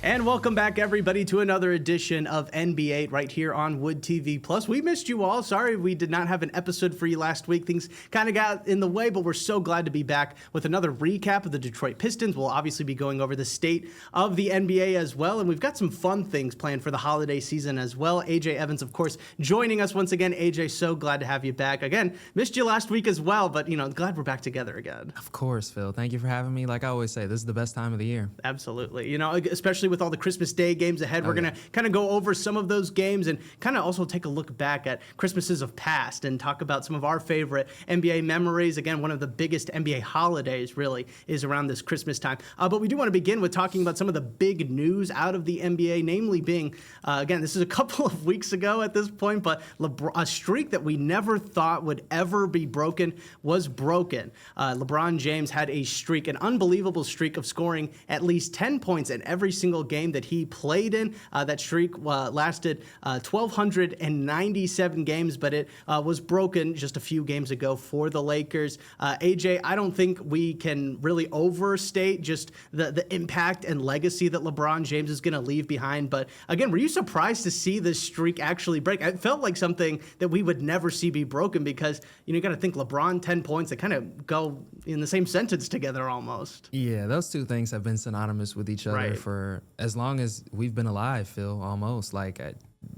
And welcome back, everybody, to another edition of NB8 right here on Wood TV Plus. We missed you all. Sorry we did not have an episode for you last week. Things kind of got in the way, but we're so glad to be back with another recap of the Detroit Pistons. We'll obviously be going over the state of the NBA as well, and we've got some fun things planned for the holiday season as well. AJ Evans, of course, joining us once again. AJ, so glad to have you back. Again, missed you last week as well, but, glad we're back together again. Of course, Phil. Thank you for having me. Like I always say, this is the best time of the year. Absolutely. Especially with all the Christmas Day games ahead. We're going to kind of go over some of those games and kind of also take a look back at Christmases of past and talk about some of our favorite NBA memories. Again, one of the biggest NBA holidays really is around this Christmas time. But we do want to begin with talking about some of the big news out of the NBA, namely being, again, this is a couple of weeks ago at this point, but a streak that we never thought would ever be broken was broken. LeBron James had a streak, an unbelievable streak of scoring at least 10 points in every single game that he played in. That streak lasted 1,297 games, but it was broken just a few games ago for the Lakers. AJ, I don't think we can really overstate just the impact and legacy that LeBron James is going to leave behind. But again, were you surprised to see this streak actually break? It felt like something that we would never see be broken because, you got to think LeBron, 10 points, they kind of go in the same sentence together almost. Yeah, those two things have been synonymous with each other for as long as we've been alive, Phil, almost. Like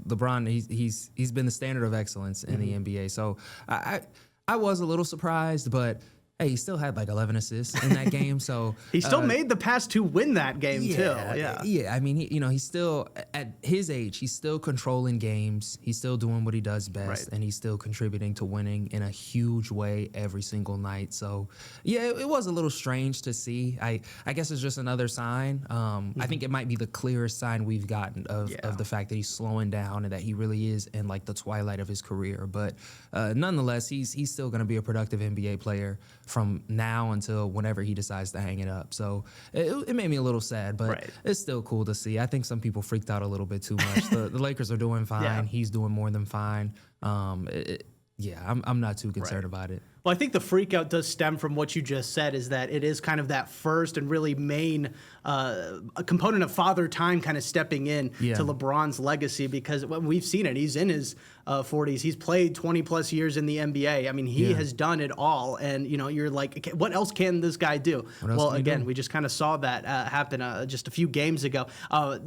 LeBron, he's been the standard of excellence in the NBA. So I was a little surprised, but hey, he still had like 11 assists in that game. So he still made the pass to win that game too. Yeah. I mean, he's still at his age. He's still controlling games. He's still doing what he does best, and he's still contributing to winning in a huge way every single night. So yeah, it was a little strange to see. I guess it's just another sign. I think it might be the clearest sign we've gotten of the fact that he's slowing down and that he really is in like the twilight of his career. But nonetheless, he's still going to be a productive NBA player from now until whenever he decides to hang it up. So it made me a little sad, but it's still cool to see. I think some people freaked out a little bit too much. The Lakers are doing fine. Yeah. He's doing more than fine. I'm not too concerned about it. Well, I think the freak out does stem from what you just said, is that it is kind of that first and really main a component of Father Time kind of stepping in to LeBron's legacy, because we've seen it. He's in his 40s. He's played 20 plus years in the NBA. I mean, he has done it all. And, you're like, what else can this guy do? Well, again, we just kind of saw that happen just a few games ago.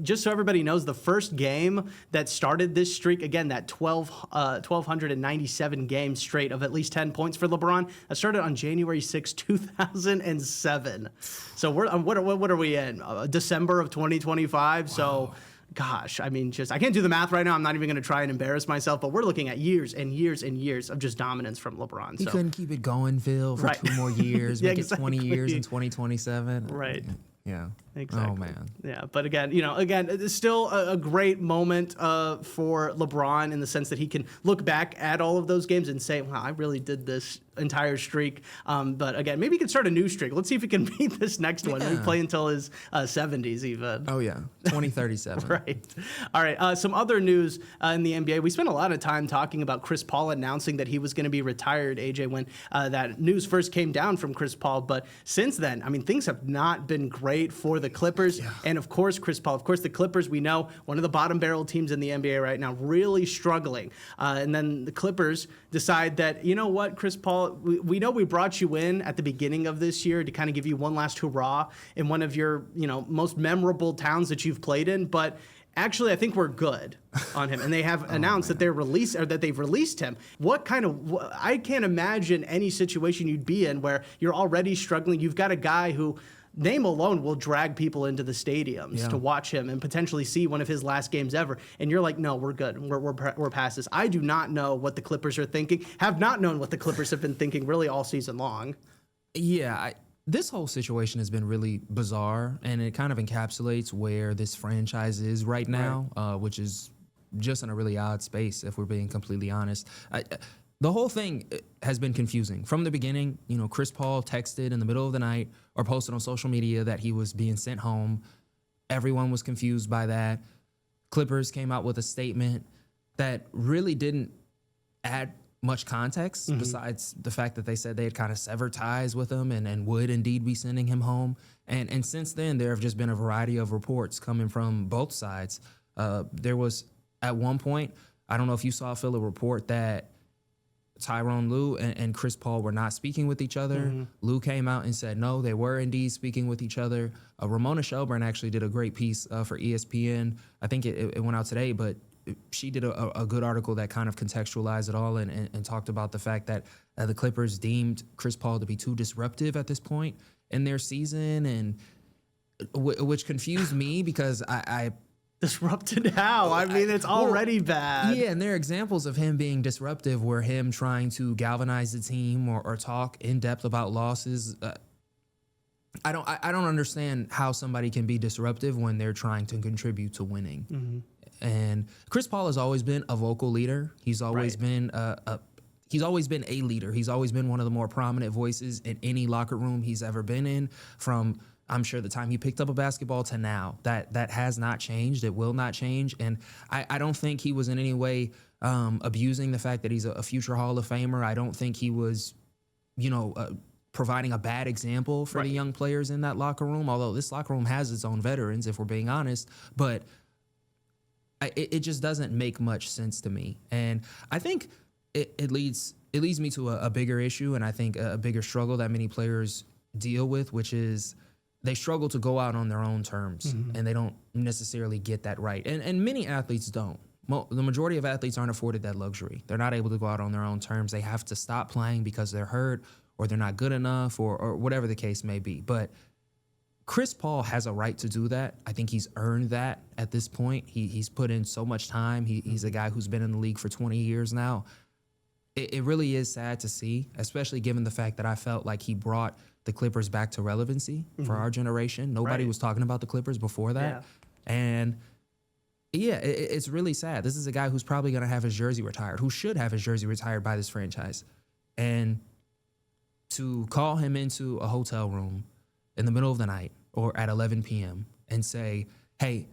Just so everybody knows, the first game that started this streak, again, that 1,297 games straight of at least 10 points for LeBron, that started on January 6, 2007. So we're what are we in? December of 2025. Wow. So gosh, I mean, I can't do the math right now. I'm not even going to try and embarrass myself, but we're looking at years and years and years of just dominance from LeBron. He couldn't keep it going, Phil, for 2 more years, make it 20 years in 2027. Right. Yeah. Exactly. Oh, man. Yeah, but again, it's still a great moment for LeBron in the sense that he can look back at all of those games and say, wow, I really did this entire streak. But again, maybe he can start a new streak. Let's see if he can beat this next one. Maybe play until his 70s even. Oh, yeah. 2037. Right. All right. Some other news in the NBA. We spent a lot of time talking about Chris Paul announcing that he was going to be retired, AJ, when that news first came down from Chris Paul. But since then, I mean, things have not been great for the Clippers. Yeah. And of course, Chris Paul. Of course, the Clippers, we know, one of the bottom barrel teams in the NBA right now, really struggling. And then the Clippers decide that, you know what, Chris Paul, we know we brought you in at the beginning of this year to kind of give you one last hurrah in one of your, most memorable towns that you've played in. But actually, I think we're good on him. And they have announced that they've released him. What kind of, I can't imagine any situation you'd be in where you're already struggling. You've got a guy who, name alone, will drag people into the stadiums to watch him and potentially see one of his last games ever. And you're like, no, we're good. We're past this. I do not know what the Clippers are thinking. Have not known what the Clippers have been thinking really all season long. Yeah, this whole situation has been really bizarre, and it kind of encapsulates where this franchise is right now, which is just in a really odd space, if we're being completely honest. The whole thing has been confusing. From the beginning, Chris Paul texted in the middle of the night or posted on social media that he was being sent home. Everyone was confused by that. Clippers came out with a statement that really didn't add much context besides the fact that they said they had kind of severed ties with him and would indeed be sending him home. And since then, there have just been a variety of reports coming from both sides. There was, at one point, I don't know if you saw, Phil, a report that Tyronn Lue and Chris Paul were not speaking with each other. Lue came out and said, no, they were indeed speaking with each other. Ramona Shelburne actually did a great piece for ESPN. I think it went out today, but she did a good article that kind of contextualized it all and talked about the fact that the Clippers deemed Chris Paul to be too disruptive at this point in their season, and which confused me because I Disrupted how? I mean, it's already bad. Yeah, and there are examples of him being disruptive where him trying to galvanize the team or talk in depth about losses. I don't understand how somebody can be disruptive when they're trying to contribute to winning. And Chris Paul has always been a vocal leader. He's always been he's always been a leader. He's always been one of the more prominent voices in any locker room he's ever been in, from I'm sure the time he picked up a basketball to now. That has not changed. It will not change. And I don't think he was in any way abusing the fact that he's a future Hall of Famer. I don't think he was, providing a bad example for the young players in that locker room, although this locker room has its own veterans, if we're being honest. But it just doesn't make much sense to me. And I think it leads me to a bigger issue, and I think a bigger struggle that many players deal with, which is they struggle to go out on their own terms, and they don't necessarily get that right. And many athletes don't. The majority of athletes aren't afforded that luxury. They're not able to go out on their own terms. They have to stop playing because they're hurt or they're not good enough or whatever the case may be. But Chris Paul has a right to do that. I think he's earned that at this point. He's put in so much time. He's a guy who's been in the league for 20 years now. It really is sad to see, especially given the fact that I felt like he brought the Clippers back to relevancy for our generation. Nobody was talking about the Clippers before that. Yeah. And yeah, it's really sad. This is a guy who's probably going to have his jersey retired, who should have his jersey retired by this franchise. And to call him into a hotel room in the middle of the night or at 11 p.m. and say, hey,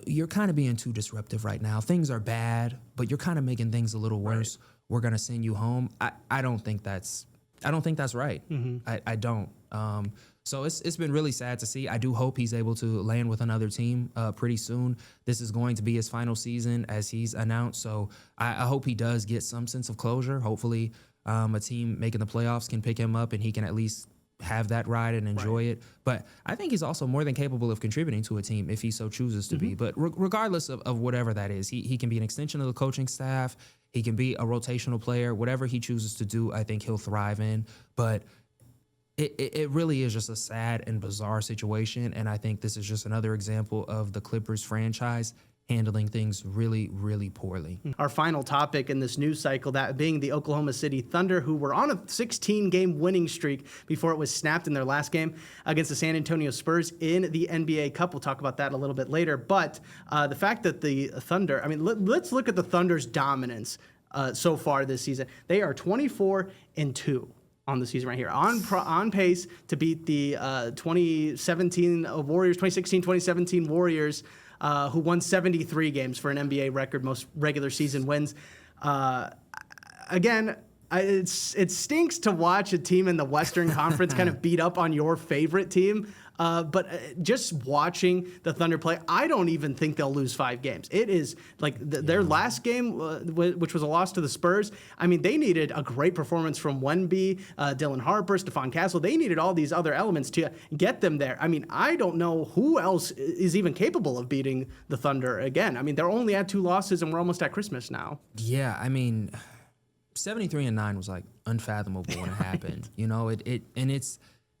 you're kind of being too disruptive right now. Things are bad, but you're kind of making things a little worse. We're going to send you home. I don't think that's right. I don't. So it's been really sad to see. I do hope he's able to land with another team pretty soon. This is going to be his final season, as he's announced. So I hope he does get some sense of closure. Hopefully a team making the playoffs can pick him up and he can at least have that ride and enjoy it. But I think he's also more than capable of contributing to a team if he so chooses to be. But regardless of whatever that is, he can be an extension of the coaching staff. He can be a rotational player. Whatever he chooses to do, I think he'll thrive in. But it really is just a sad and bizarre situation. And I think this is just another example of the Clippers franchise handling things really, really poorly. Our final topic in this news cycle, that being the Oklahoma City Thunder, who were on a 16-game winning streak before it was snapped in their last game against the San Antonio Spurs in the NBA Cup. We'll talk about that a little bit later. But the fact that the Thunder, I mean, let's look at the Thunder's dominance so far this season. They are 24-2. On the season right here, on pace to beat the 2016, 2017 Warriors, who won 73 games for an NBA record, most regular season wins. Again, it stinks to watch a team in the Western Conference kind of beat up on your favorite team. But just watching the Thunder play, I don't even think they'll lose 5 games. It is like their last game, which was a loss to the Spurs. I mean, they needed a great performance from Wemby, Dylan Harper, Stephon Castle. They needed all these other elements to get them there. I mean, I don't know who else is even capable of beating the Thunder again. I mean, they're only at 2 losses, and we're almost at Christmas now. Yeah, I mean, 73-9 was like unfathomable when it happened.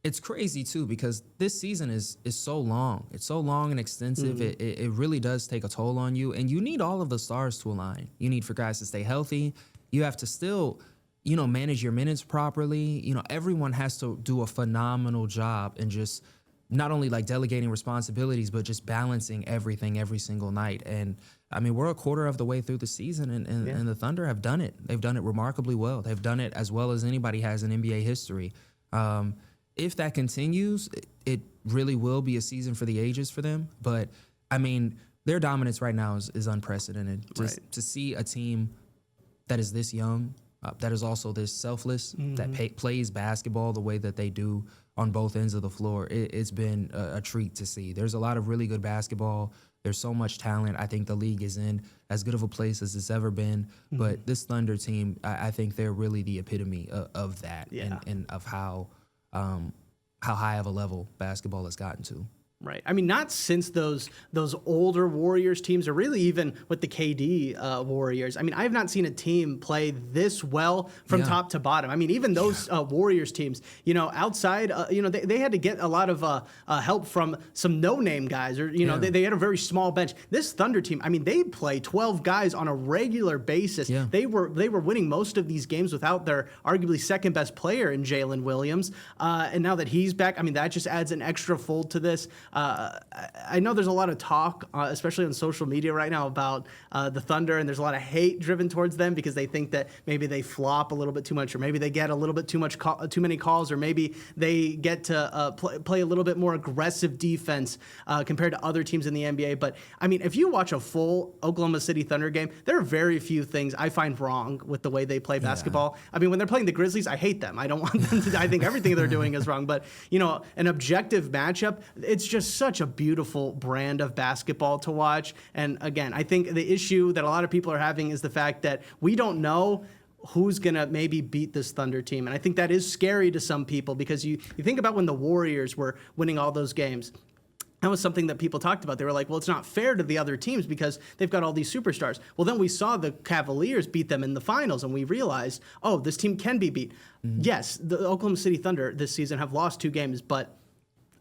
It's crazy too, because this season is so long. It's so long and extensive. It really does take a toll on you, and you need all of the stars to align. You need for guys to stay healthy. You have to still, manage your minutes properly. Everyone has to do a phenomenal job and just not only like delegating responsibilities, but just balancing everything every single night. And I mean, we're a quarter of the way through the season, and the Thunder have done it. They've done it remarkably well. They've done it as well as anybody has in NBA history. If that continues, it really will be a season for the ages for them. But, I mean, their dominance right now is unprecedented. Just to see a team that is this young that is also this selfless, that plays basketball the way that they do on both ends of the floor. It's been a treat to see. There's a lot of really good basketball. There's so much talent. I think the league is in as good of a place as it's ever been. But this Thunder team, I think they're really the epitome of that, and of how high of a level basketball has gotten to. Right. I mean, not since those older Warriors teams, or really even with the KD Warriors. I mean, I have not seen a team play this well from top to bottom. I mean, even those Warriors teams, outside, they had to get a lot of help from some no-name guys, or they had a very small bench. This Thunder team, I mean, they play 12 guys on a regular basis. Yeah. They were winning most of these games without their arguably second best player in Jalen Williams, and now that he's back, I mean, that just adds an extra fold to this. I know there's a lot of talk, especially on social media right now, about the Thunder, and there's a lot of hate driven towards them because they think that maybe they flop a little bit too much, or maybe they get a little bit too many calls, or maybe they get to play a little bit more aggressive defense compared to other teams in the NBA. But I mean, if you watch a full Oklahoma City Thunder game, there are very few things I find wrong with the way they play basketball. I mean, when they're playing the Grizzlies, I hate them. I don't want them to. I think everything they're doing is wrong. But an objective matchup, it's just such a beautiful brand of basketball to watch. And again, I think the issue that a lot of people are having is the fact that we don't know who's going to maybe beat this Thunder team. And I think that is scary to some people, because you think about when the Warriors were winning all those games. That was something that people talked about. They were like, well, it's not fair to the other teams because they've got all these superstars. Well, then we saw the Cavaliers beat them in the finals, and we realized, oh, this team can be beat. Yes, the Oklahoma City Thunder this season have lost 2 games, but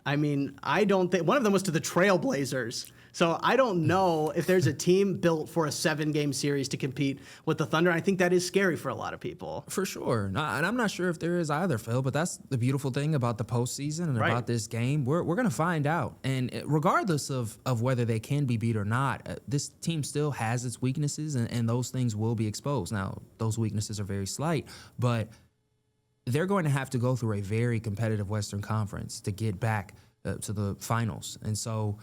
I mean, I don't think one of them was to the Trailblazers. So I don't know if there's a team built for a 7-game series to compete with the Thunder. I think that is scary for a lot of people. For sure. And I'm not sure if there is either, Phil, but that's the beautiful thing about the postseason and about this game. We're going to find out. And regardless of whether they can be beat or not, this team still has its weaknesses, and those things will be exposed. Now, those weaknesses are very slight, but they're going to have to go through a very competitive Western Conference to get back to the finals. And so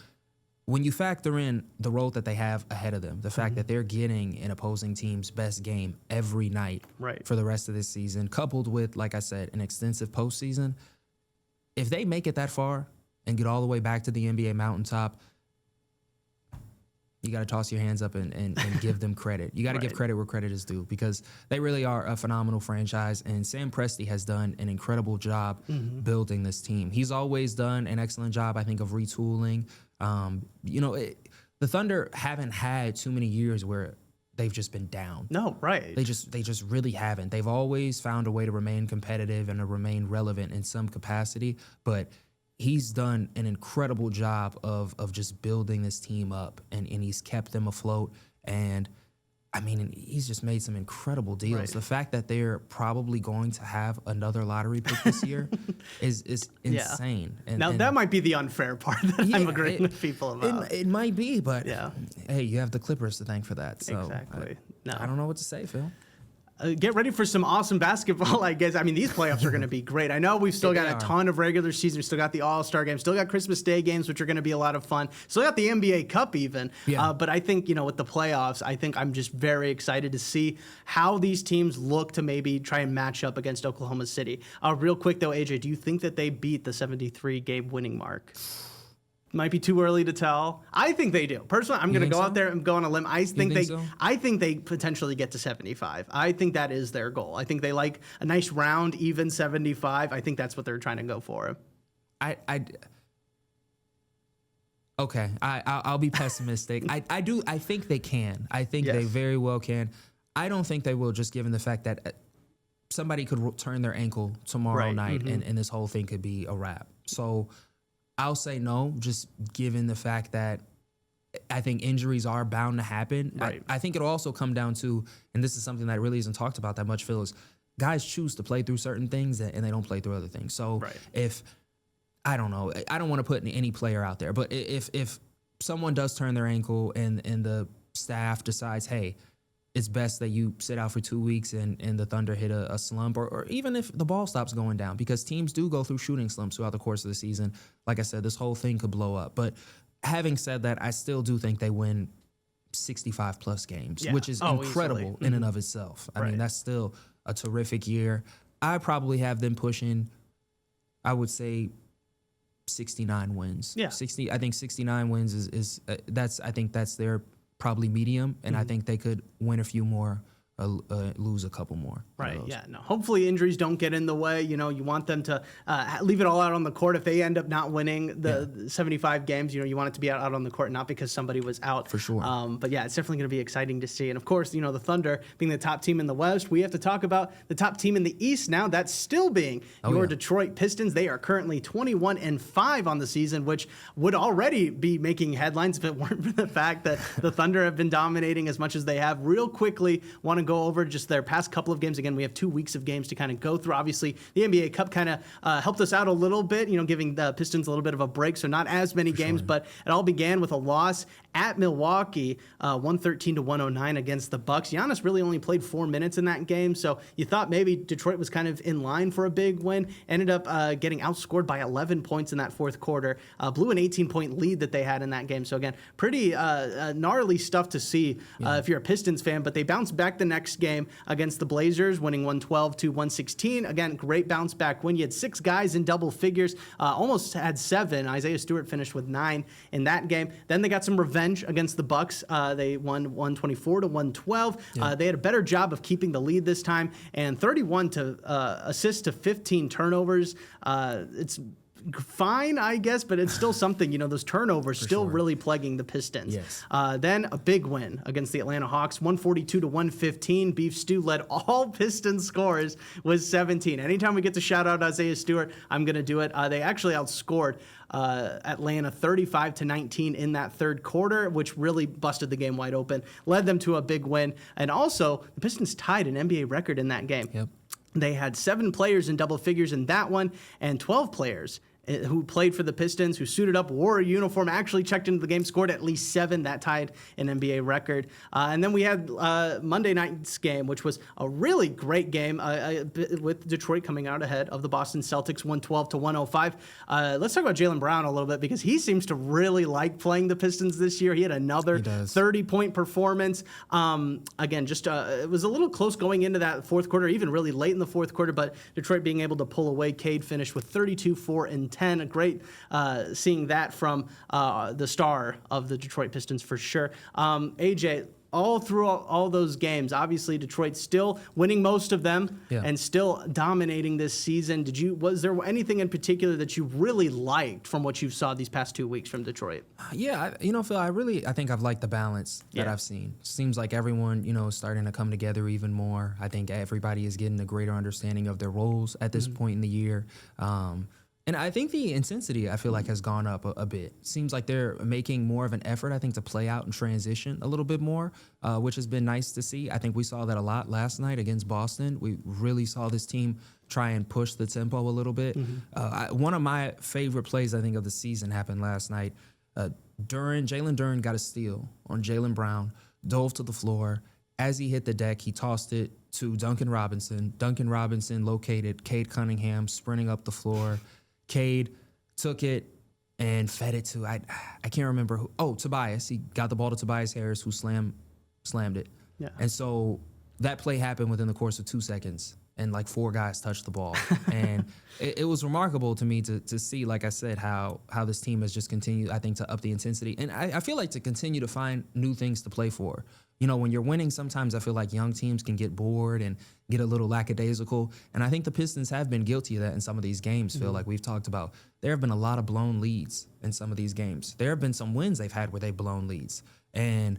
when you factor in the road that they have ahead of them, the fact that they're getting an opposing team's best game every night for the rest of this season, coupled with, like I said, an extensive postseason, if they make it that far and get all the way back to the NBA mountaintop, you got to toss your hands up and give them credit. You got to give credit where credit is due, because they really are a phenomenal franchise, and Sam Presti has done an incredible job building this team. He's always done an excellent job, I think, of retooling. The Thunder haven't had too many years where they've just been down. No, right. They just really haven't. They've always found a way to remain competitive and to remain relevant in some capacity, but he's done an incredible job of just building this team up, and he's kept them afloat. And I mean, he's just made some incredible deals. The fact that they're probably going to have another lottery pick this year is insane. And that might be the unfair part that I'm agreeing with people about. It might be, but hey, you have the Clippers to thank for that. So exactly. I don't know what to say, Phil. Get ready for some awesome basketball, I guess. I mean, these playoffs are going to be great. I know we've still got a ton of regular season. We've still got the All-Star game. Still got Christmas Day games, which are going to be a lot of fun. Still got the NBA Cup even. But I think, with the playoffs, I think I'm just very excited to see how these teams look to maybe try and match up against Oklahoma City. Real quick, though, AJ, do you think that they beat the 73-game winning mark? Might be too early to tell. I think they do. Personally, I'm going to go out there and go on a limb. I think they potentially get to 75. I think that is their goal. I think they like a nice round, even 75. I think that's what they're trying to go for. Okay, I'll be pessimistic. I think they can. I think they very well can. I don't think they will, just given the fact that somebody could turn their ankle tomorrow night and this whole thing could be a wrap. So I'll say no, just given the fact that I think injuries are bound to happen. I think it'll also come down to, and this is something that really isn't talked about that much, Phil, is guys choose to play through certain things and they don't play through other things. So if, I don't know, I don't want to put any player out there, but if someone does turn their ankle and the staff decides, hey, it's best that you sit out for 2 weeks and the Thunder hit a slump, or even if the ball stops going down, because teams do go through shooting slumps throughout the course of the season. Like I said, this whole thing could blow up. But having said that, I still do think they win 65-plus games, which is incredible in and of itself. I mean, that's still a terrific year. I probably have them pushing, I would say, 69 wins. Yeah. 60. I think 69 wins is I think that's their probably medium, and I think they could win a few more, lose a couple more. Right. Yeah. No. Hopefully injuries don't get in the way. You want them to leave it all out on the court. If they end up not winning the 75 games, you want it to be out on the court, not because somebody was out. For sure. But yeah, it's definitely going to be exciting to see. And of course, the Thunder being the top team in the West, we have to talk about the top team in the East now. That's still being your Detroit Pistons. They are currently 21-5 on the season, which would already be making headlines if it weren't for the fact that the Thunder have been dominating as much as they have. Real quickly, want to go over just their past couple of games. Again, we have 2 weeks of games to kind of go through. Obviously, the NBA Cup kind of helped us out a little bit, giving the Pistons a little bit of a break, so not as many games, but it all began with a loss at Milwaukee, 113-109 against the Bucks. Giannis really only played 4 minutes in that game, so you thought maybe Detroit was kind of in line for a big win. Ended up getting outscored by 11 points in that fourth quarter. Blew an 18-point lead that they had in that game. So again, pretty gnarly stuff to see if you're a Pistons fan, but they bounced back the next game against the Blazers, winning 112-116. Again, great bounce back win. You had 6 guys in double figures, almost had 7. Isaiah Stewart finished with 9 in that game. Then they got some revenge against the Bucks. They won 124-112. They had a better job of keeping the lead this time, and 31 to assists to 15 turnovers. It's fine, I guess, but it's still something. Those turnovers still really plaguing the Pistons. Yes. Then a big win against the Atlanta Hawks, 142-115. Beef Stew led all Pistons scores with 17. Anytime we get to shout out Isaiah Stewart, I'm going to do it. They actually outscored Atlanta 35-19 in that third quarter, which really busted the game wide open, led them to a big win. And also, the Pistons tied an NBA record in that game. Yep. They had 7 players in double figures in that one, and 12 players who played for the Pistons, who suited up, wore a uniform, actually checked into the game, scored at least 7. That tied an NBA record. And then we had Monday night's game, which was a really great game with Detroit coming out ahead of the Boston Celtics, 112-105. Let's talk about Jaylen Brown a little bit, because he seems to really like playing the Pistons this year. He had another 30-point performance. Again, just it was a little close going into that fourth quarter, even really late in the fourth quarter, but Detroit being able to pull away. Cade finished with 32, 4, and 10. A great seeing that from the star of the Detroit Pistons for sure. AJ, all through all those games, obviously Detroit still winning most of them and still dominating this season. Was there anything in particular that you really liked from what you saw these past 2 weeks from Detroit? Phil, I think I've liked the balance that I've seen. Seems like everyone, is starting to come together even more. I think everybody is getting a greater understanding of their roles at this point in the year. And I think the intensity, I feel like, has gone up a bit. Seems like they're making more of an effort, I think, to play out and transition a little bit more, which has been nice to see. I think we saw that a lot last night against Boston. We really saw this team try and push the tempo a little bit. One of my favorite plays, I think, of the season happened last night. Jalen Duren got a steal on Jaylen Brown, dove to the floor. As he hit the deck, he tossed it to Duncan Robinson. Duncan Robinson located Cade Cunningham sprinting up the floor. Cade took it and fed it to, I can't remember who. Oh, Tobias. He got the ball to Tobias Harris, who slammed it. Yeah. And so that play happened within the course of 2 seconds, and like 4 guys touched the ball. And it was remarkable to me to see, like I said, how this team has just continued, I think, to up the intensity. And I feel like to continue to find new things to play for. When you're winning, sometimes I feel like young teams can get bored and get a little lackadaisical. And I think the Pistons have been guilty of that in some of these games, Phil, like we've talked about. There have been a lot of blown leads in some of these games. There have been some wins they've had where they've blown leads. And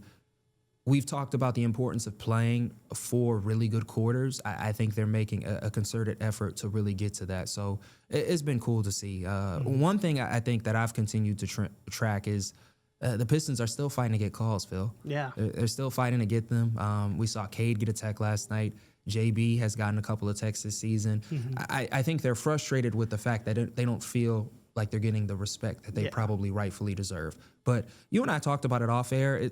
we've talked about the importance of playing 4 really good quarters. I think they're making a concerted effort to really get to that. So it's been cool to see. One thing I think that I've continued to track is the Pistons are still fighting to get calls, Phil. Yeah. They're still fighting to get them. We saw Cade get a tech last night. JB has gotten a couple of techs this season. I think they're frustrated with the fact that they don't feel like they're getting the respect that they probably rightfully deserve. But you and I talked about it off air.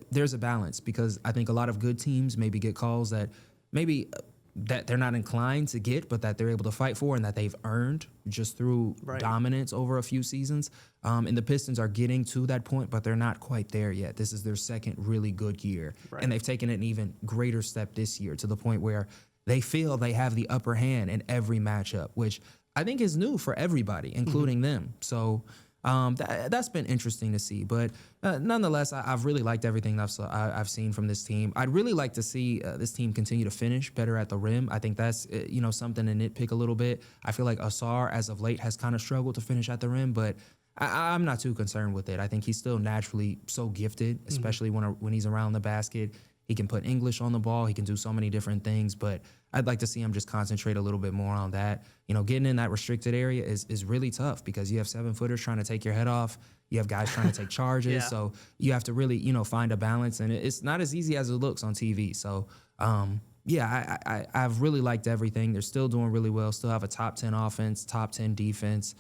There's a balance, because I think a lot of good teams maybe get calls that maybe that they're not inclined to get, but that they're able to fight for and that they've earned just through dominance over a few seasons. And the Pistons are getting to that point, but they're not quite there yet. This is their second really good year. And they've taken an even greater step this year, to the point where they feel they have the upper hand in every matchup, which I think is new for everybody, including them. So that's been interesting to see. But nonetheless, I've really liked everything I've seen from this team. I'd really like to see this team continue to finish better at the rim. I think that's something to nitpick a little bit. I feel like Asar, as of late, has kind of struggled to finish at the rim, but I'm not too concerned with it. I think he's still naturally so gifted, especially when he's around the basket. He can put English on the ball. He can do so many different things, but I'd like to see him just concentrate a little bit more on that. Getting in that restricted area is really tough because you have 7-footers trying to take your head off. You have guys trying to take charges. Yeah. So you have to really, find a balance, and it's not as easy as it looks on TV. So, I've really liked everything. They're still doing really well, still have a top 10 offense, top 10 defense.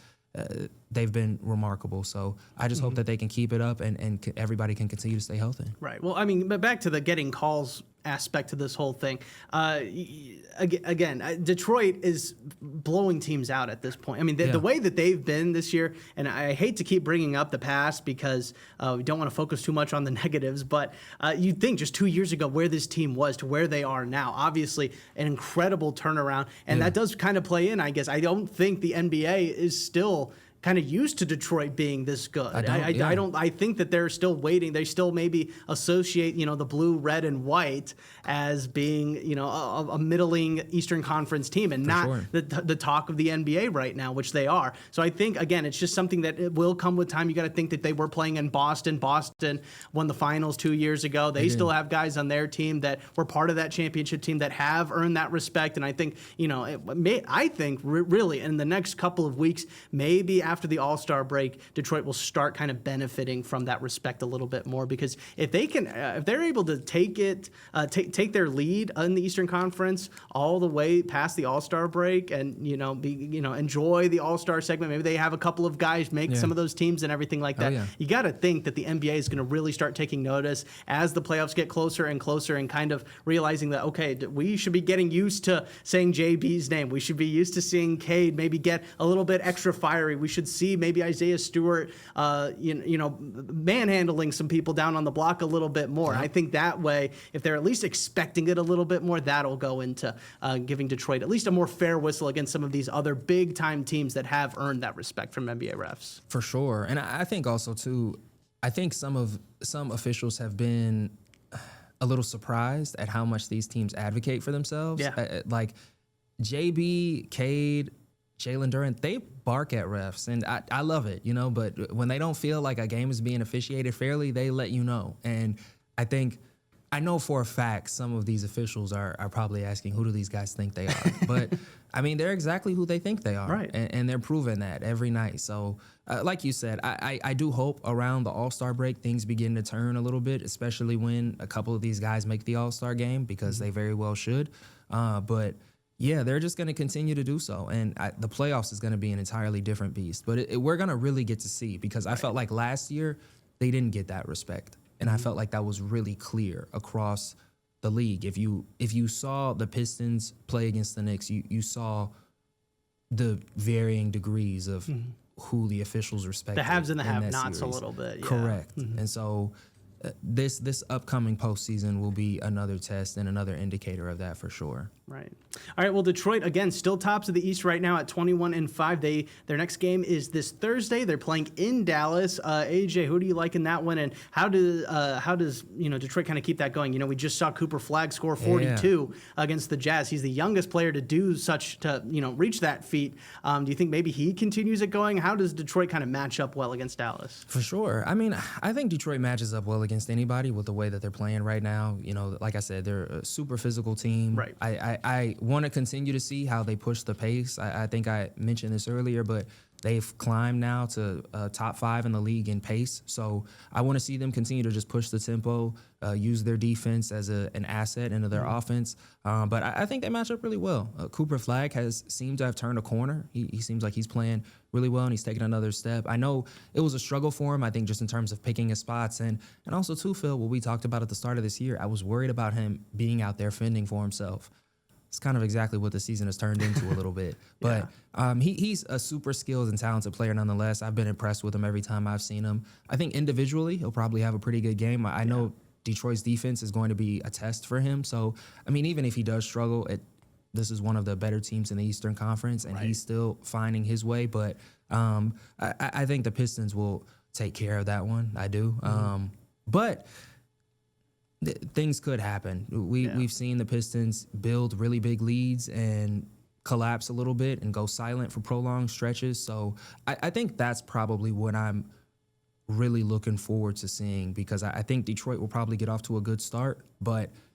They've been remarkable. So I just hope that they can keep it up and everybody can continue to stay healthy. Right. Well, I mean, but back to the getting calls aspect to this whole thing. Again, Detroit is blowing teams out at this point. I mean, the way that they've been this year, and I hate to keep bringing up the past because we don't want to focus too much on the negatives, but you'd think just 2 years ago where this team was to where they are now. Obviously, an incredible turnaround, and that does kind of play in, I guess. I don't think the NBA is still kind of used to Detroit being this good. I think that they're still waiting. They still maybe associate, the blue, red, and white as being, a middling Eastern Conference team and not the talk of the NBA right now, which they are. So I think, again, it's just something that it will come with time. You got to think that they were playing in Boston. Boston won the finals 2 years ago. They still have guys on their team that were part of that championship team that have earned that respect. And I think, really in the next couple of weeks, maybe after the All-Star break, Detroit will start kind of benefiting from that respect a little bit more, because if they're able to take their lead in the Eastern Conference all the way past the All-Star break and enjoy the All-Star segment, maybe they have a couple of guys make some of those teams and everything like that. You got to think that the NBA is going to really start taking notice as the playoffs get closer and closer, and kind of realizing that, okay, we should be getting used to saying JB's name. We should be used to seeing Cade maybe get a little bit extra fiery. We should see maybe Isaiah Stewart, manhandling some people down on the block a little bit more. I think that way, if they're at least expecting it a little bit more, that'll go into giving Detroit at least a more fair whistle against some of these other big-time teams that have earned that respect from NBA refs. For sure. And I think also, too, I think some officials have been a little surprised at how much these teams advocate for themselves. Like JB, Cade, Jalen Duren, they bark at refs, and I love it, but when they don't feel like a game is being officiated fairly, they let you know. And I know for a fact some of these officials are probably asking, who do these guys think they are? But, I mean, they're exactly who they think they are. Right. And they're proving that every night. So, like you said, I do hope around the All-Star break things begin to turn a little bit, especially when a couple of these guys make the All-Star game, because they very well should. But yeah, they're just going to continue to do so. And the playoffs is going to be an entirely different beast. But we're going to really get to see, because I felt like last year they didn't get that respect. And I felt like that was really clear across the league. If you saw the Pistons play against the Knicks, you saw the varying degrees of who the officials respected. The haves and the have-nots a little bit. Yeah. Correct. And so this upcoming postseason will be another test and another indicator of that for sure. Right. All right. Well, Detroit, again, still tops of the East right now at 21-5. Their next game is this Thursday. They're playing in Dallas. AJ, who do you like in that one? And how does Detroit kind of keep that going? We just saw Cooper Flagg score 42 against the Jazz. He's the youngest player to do reach that feat. Do you think maybe he continues it going? How does Detroit kind of match up well against Dallas? For sure. I mean, I think Detroit matches up well against anybody with the way that they're playing right now. Like I said, they're a super physical team. Right. I want to continue to see how they push the pace. I think I mentioned this earlier, but they've climbed now to top 5 in the league in pace. So I want to see them continue to just push the tempo, use their defense as an asset into their offense. But I think they match up really well. Cooper Flagg has seemed to have turned a corner. He seems like he's playing really well, and he's taking another step. I know it was a struggle for him, I think, just in terms of picking his spots. And also, too, Phil, what we talked about at the start of this year, I was worried about him being out there fending for himself. It's kind of exactly what the season has turned into a little bit. But he's a super skilled and talented player nonetheless. I've been impressed with him every time I've seen him. I think individually he'll probably have a pretty good game. I know Detroit's defense is going to be a test for him. So, I mean, even if he does struggle, this is one of the better teams in the Eastern Conference, and he's still finding his way. But I think the Pistons will take care of that one. I do. But things could happen. We've seen the Pistons build really big leads and collapse a little bit and go silent for prolonged stretches. So I think that's probably what I'm really looking forward to seeing, because I think Detroit will probably get off to a good start,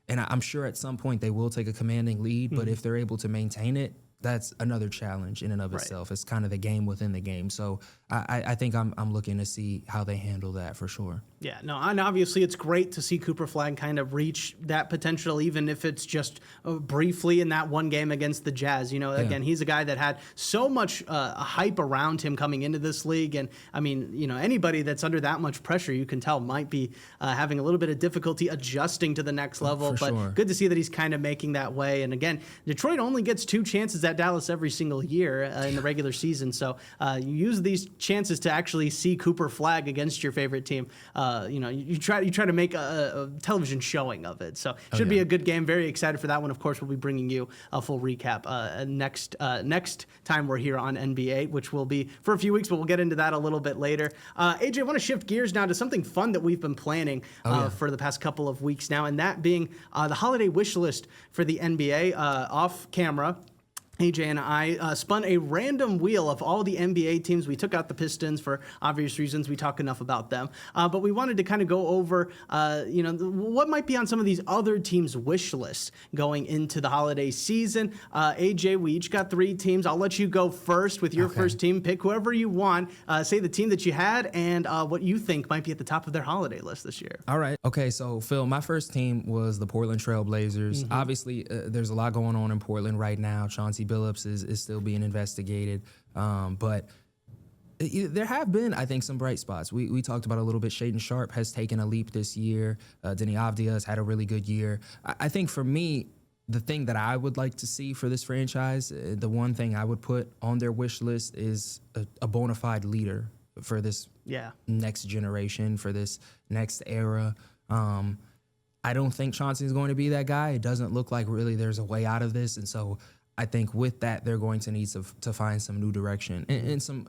and I'm sure at some point they will take a commanding lead, but if they're able to maintain it, that's another challenge in and of itself. It's kind of the game within the game. So I think I'm looking to see how they handle that for sure. Yeah, no, and obviously it's great to see Cooper Flagg kind of reach that potential, even if it's just briefly in that one game against the Jazz. You know, again, he's a guy that had so much hype around him coming into this league. And I mean, you know, anybody that's under that much pressure, you can tell might be having a little bit of difficulty adjusting to the next level. But good to see that he's kind of making that way. And again, Detroit only gets 2 chances at Dallas every single year in the regular season. So you use these chances to actually see Cooper Flagg against your favorite team. You know, you try to make a television showing of it. So should be a good game. Very excited for that one. Of course, we'll be bringing you a full recap next time we're here on NB8, which will be for a few weeks, but we'll get into that a little bit later. AJ, I want to shift gears now to something fun that we've been planning for the past couple of weeks now, and that being the holiday wish list for the NBA. Off camera, AJ and I spun a random wheel of all the NBA teams. We took out the Pistons for obvious reasons. We talk enough about them. But we wanted to kind of go over, you know, what might be on some of these other teams' wish lists going into the holiday season. AJ, we each got 3 teams. I'll let you go first with your first team. Pick whoever you want. Say the team that you had and what you think might be at the top of their holiday list this year. All right. Okay, so Phil, my first team was the Portland Trail Blazers. Obviously, there's a lot going on in Portland right now. Chauncey Billups is still being investigated. But there have been, I think, some bright spots. We talked about a little bit. Shaedon Sharpe has taken a leap this year. Deni Avdija has had a really good year. I think for me, the thing that I would like to see for this franchise, the one thing I would put on their wish list is a bona fide leader for this next generation, for this next era. I don't think Chauncey is going to be that guy. It doesn't look like really there's a way out of this. And so I think with that, they're going to need to find some new direction and some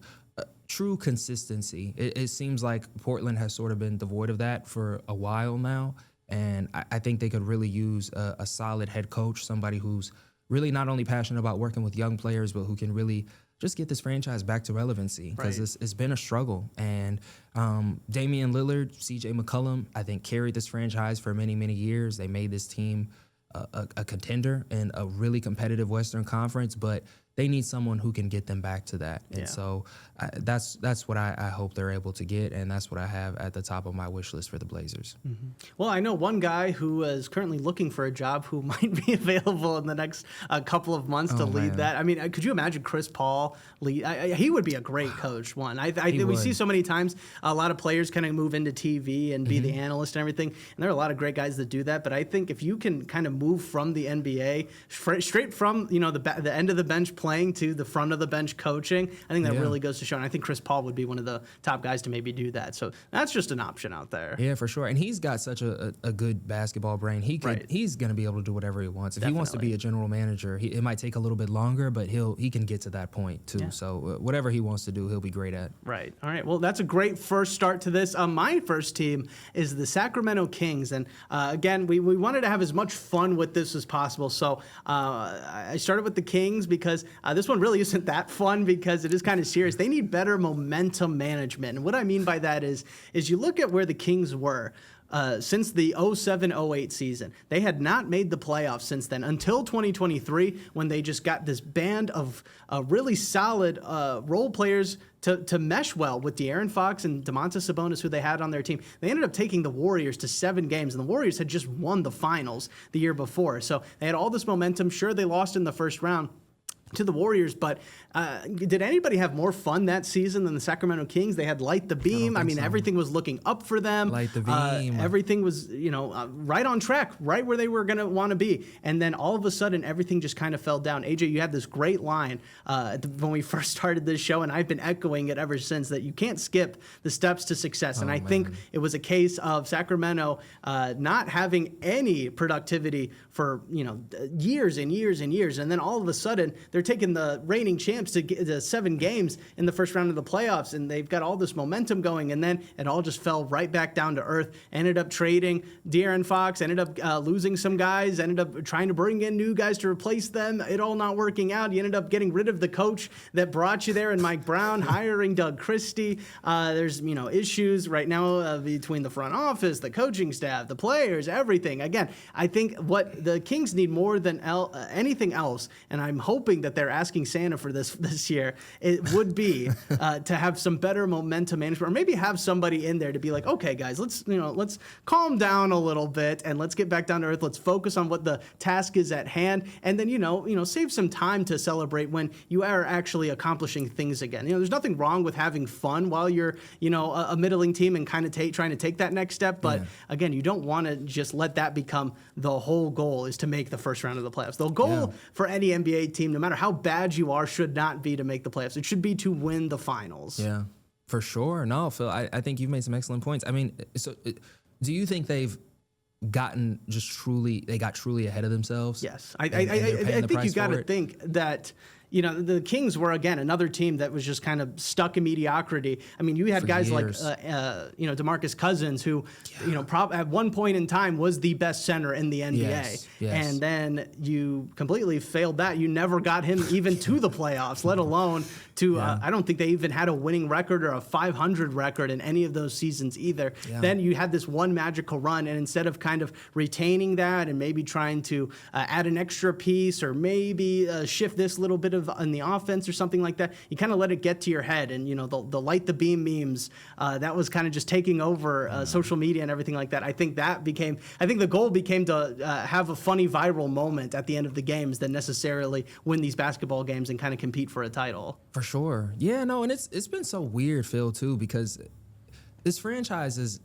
true consistency. It seems like Portland has sort of been devoid of that for a while now, and I think they could really use a solid head coach, somebody who's really not only passionate about working with young players, but who can really just get this franchise back to relevancy, because it's been a struggle. And Damian Lillard, CJ McCollum, I think carried this franchise for many, many years. They made this team a contender in a really competitive Western Conference, but they need someone who can get them back to that. And so that's what I hope they're able to get, and that's what I have at the top of my wish list for the Blazers. Well, I know one guy who is currently looking for a job who might be available in the next couple of months to lead that. I mean, could you imagine Chris Paul lead? He would be a great coach. We see so many times a lot of players kind of move into TV and be the analyst and everything, and there are a lot of great guys that do that. But I think if you can kind of move from the NBA straight from the end of the bench playing to the front of the bench coaching, I think that really goes to show. And I think Chris Paul would be one of the top guys to maybe do that. So that's just an option out there. Yeah, for sure. And he's got such a good basketball brain. He's going to be able to do whatever he wants. If he wants to be a general manager, it might take a little bit longer, but he can get to that point too. Yeah. So whatever he wants to do, he'll be great at. Right. All right. Well, that's a great first start to this. My first team is the Sacramento Kings. And again, we wanted to have as much fun with this as possible. So I started with the Kings because this one really isn't that fun, because it is kind of serious. They need better momentum management. And what I mean by that is you look at where the Kings were since the 07-08 season. They had not made the playoffs since then until 2023, when they just got this band of really solid role players to mesh well with De'Aaron Fox and Domantas Sabonis, who they had on their team. They ended up taking the Warriors to 7 games, and the Warriors had just won the finals the year before. So they had all this momentum. Sure, they lost in the first round, to the Warriors, but did anybody have more fun that season than the Sacramento Kings? They had Light the Beam. I mean, everything was looking up for them. Light the Beam. Everything was, right on track, right where they were going to want to be. And then all of a sudden, everything just kind of fell down. AJ, you had this great line when we first started this show, and I've been echoing it ever since, that you can't skip the steps to success. And I think it was a case of Sacramento not having any productivity for, years and years and years. And then all of a sudden, they're taking the reigning champs to 7 games in the first round of the playoffs, and they've got all this momentum going, and then it all just fell right back down to earth. Ended up trading De'Aaron Fox, ended up losing some guys, ended up trying to bring in new guys to replace them. It all not working out. You ended up getting rid of the coach that brought you there, and Mike Brown, hiring Doug Christie. There's issues right now between the front office, the coaching staff, the players, everything. Again, I think what the Kings need more than anything else, and I'm hoping that they're asking Santa for this year, it would be to have some better momentum management, or maybe have somebody in there to be like, okay, guys, let's calm down a little bit and let's get back down to earth. Let's focus on what the task is at hand, and then save some time to celebrate when you are actually accomplishing things again. There's nothing wrong with having fun while you're a middling team and kind of trying to take that next step, but again, you don't want to just let that become the whole goal, is to make the first round of the playoffs. The goal for any NBA team, no matter how bad you are, should not be to make the playoffs. It should be to win the finals. Yeah, for sure. No, Phil, I think you've made some excellent points. I mean, so do you think they've got truly ahead of themselves? Yes. I think you got to think that the Kings were, again, another team that was just kind of stuck in mediocrity. I mean, you had guys years. Like, DeMarcus Cousins, who, at one point in time was the best center in the NBA. Yes. And then you completely failed that. You never got him even to the playoffs, let alone to, I don't think they even had a winning record or a 500 record in any of those seasons either. Yeah. Then you had this one magical run, and instead of kind of retaining that and maybe trying to add an extra piece, or maybe shift this little bit in the offense or something like that, you kind of let it get to your head, and the Light the Beam memes that was kind of just taking over social media and everything like that. I think the goal became to have a funny viral moment at the end of the games than necessarily win these basketball games and kind of compete for a title. For sure. Yeah, no, and it's been so weird, Phil, too, because this franchise has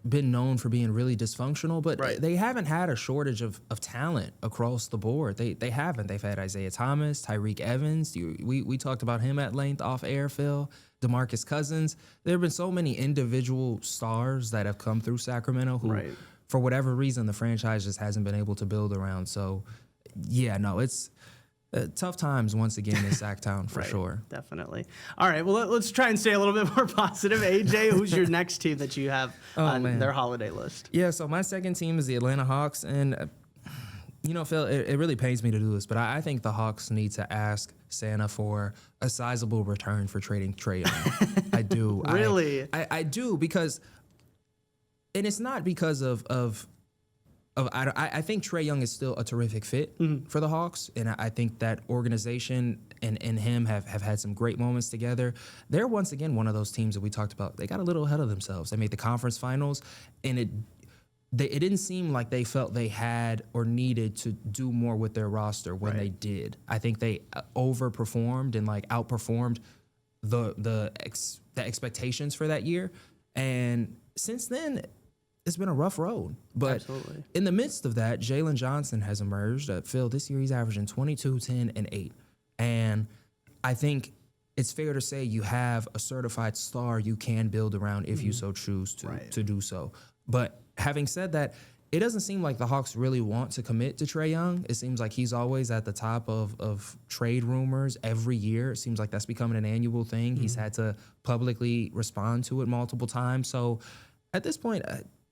been known for being really dysfunctional, but they haven't had a shortage of talent across the board. They haven't. They've had Isaiah Thomas, Tyreek Evans. We talked about him at length off air, Phil. DeMarcus Cousins. There have been so many individual stars that have come through Sacramento who, for whatever reason, the franchise just hasn't been able to build around. So, yeah, no, it's tough times once again in Sacktown for sure. Definitely. All right, well, let's try and stay a little bit more positive. AJ, who's your next team that you have on their holiday list? Yeah, so my second team is the Atlanta Hawks, and Phil, it really pains me to do this, but I think the Hawks need to ask Santa for a sizable return for trading Trae Young. I do. Really? I do, because, and it's not because of I think Trae Young is still a terrific fit for the Hawks, and I think that organization and him have had some great moments together. They're once again one of those teams that we talked about. They got a little ahead of themselves. They made the conference finals, and it didn't seem like they felt they had or needed to do more with their roster when they did. I think they overperformed and outperformed the expectations for that year, and since then, it's been a rough road. But in the midst of that, Jalen Johnson has emerged. Phil, this year he's averaging 22, 10, and 8. And I think it's fair to say you have a certified star you can build around if you so choose to do so. But having said that, it doesn't seem like the Hawks really want to commit to Trae Young. It seems like he's always at the top of trade rumors every year. It seems like that's becoming an annual thing. He's had to publicly respond to it multiple times. So at this point,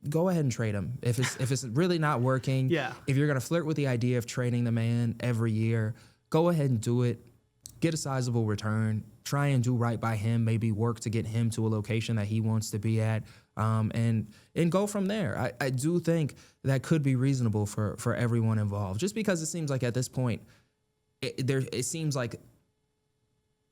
go ahead and trade him. If it's really not working, if you're going to flirt with the idea of trading the man every year, go ahead and do it. Get a sizable return. Try and do right by him. Maybe work to get him to a location that he wants to be at, and go from there. I do think that could be reasonable for everyone involved, just because it seems like at this point, it seems like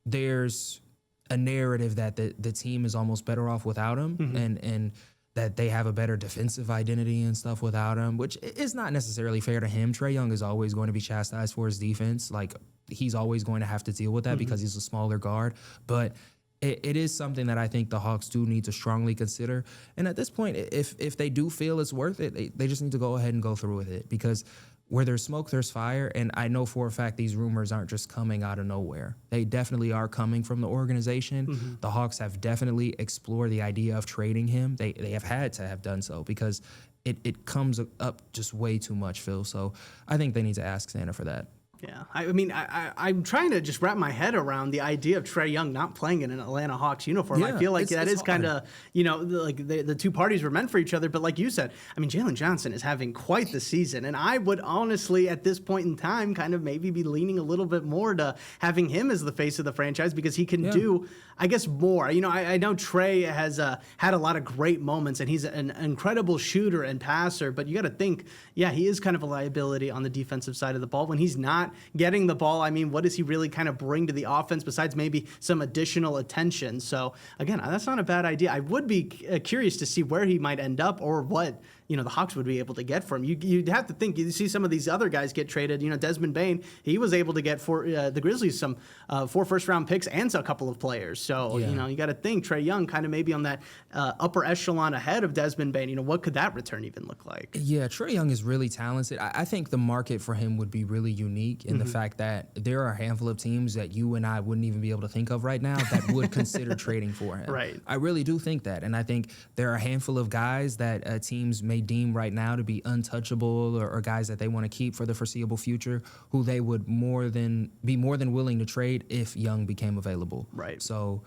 there's a narrative that the team is almost better off without him, and that they have a better defensive identity and stuff without him, which is not necessarily fair to him. Trae Young is always going to be chastised for his defense. Like, he's always going to have to deal with that because he's a smaller guard. But it is something that I think the Hawks do need to strongly consider. And at this point, if they do feel it's worth it, they just need to go ahead and go through with it, because where there's smoke, there's fire. And I know for a fact these rumors aren't just coming out of nowhere. They definitely are coming from the organization. The Hawks have definitely explored the idea of trading him. They have had to have done so, because it comes up just way too much, Phil. So I think they need to ask Santa for that. Yeah, I mean, I'm trying to just wrap my head around the idea of Trae Young not playing in an Atlanta Hawks uniform. Yeah, I feel like that is hard. kind of, like the two parties were meant for each other. But like you said, I mean, Jalen Johnson is having quite the season. And I would honestly, at this point in time, kind of maybe be leaning a little bit more to having him as the face of the franchise, because he can do, I guess, more. I know Trae has had a lot of great moments, and he's an incredible shooter and passer. But you got to think, he is kind of a liability on the defensive side of the ball when he's not getting the ball. I mean, what does he really kind of bring to the offense besides maybe some additional attention? So again, that's not a bad idea. I would be curious to see where he might end up, or what the Hawks would be able to get from him. You'd have to think, you see some of these other guys get traded. Desmond Bane, he was able to get for the Grizzlies some 4 first-round picks and a couple of players. So, you got to think Trae Young kind of maybe on that upper echelon ahead of Desmond Bane. What could that return even look like? Yeah, Trae Young is really talented. I think the market for him would be really unique in the fact that there are a handful of teams that you and I wouldn't even be able to think of right now that would consider trading for him. Right. I really do think that. And I think there are a handful of guys that teams may deem right now to be untouchable, or guys that they want to keep for the foreseeable future, who they would be more than willing to trade if Young became available. Right. So,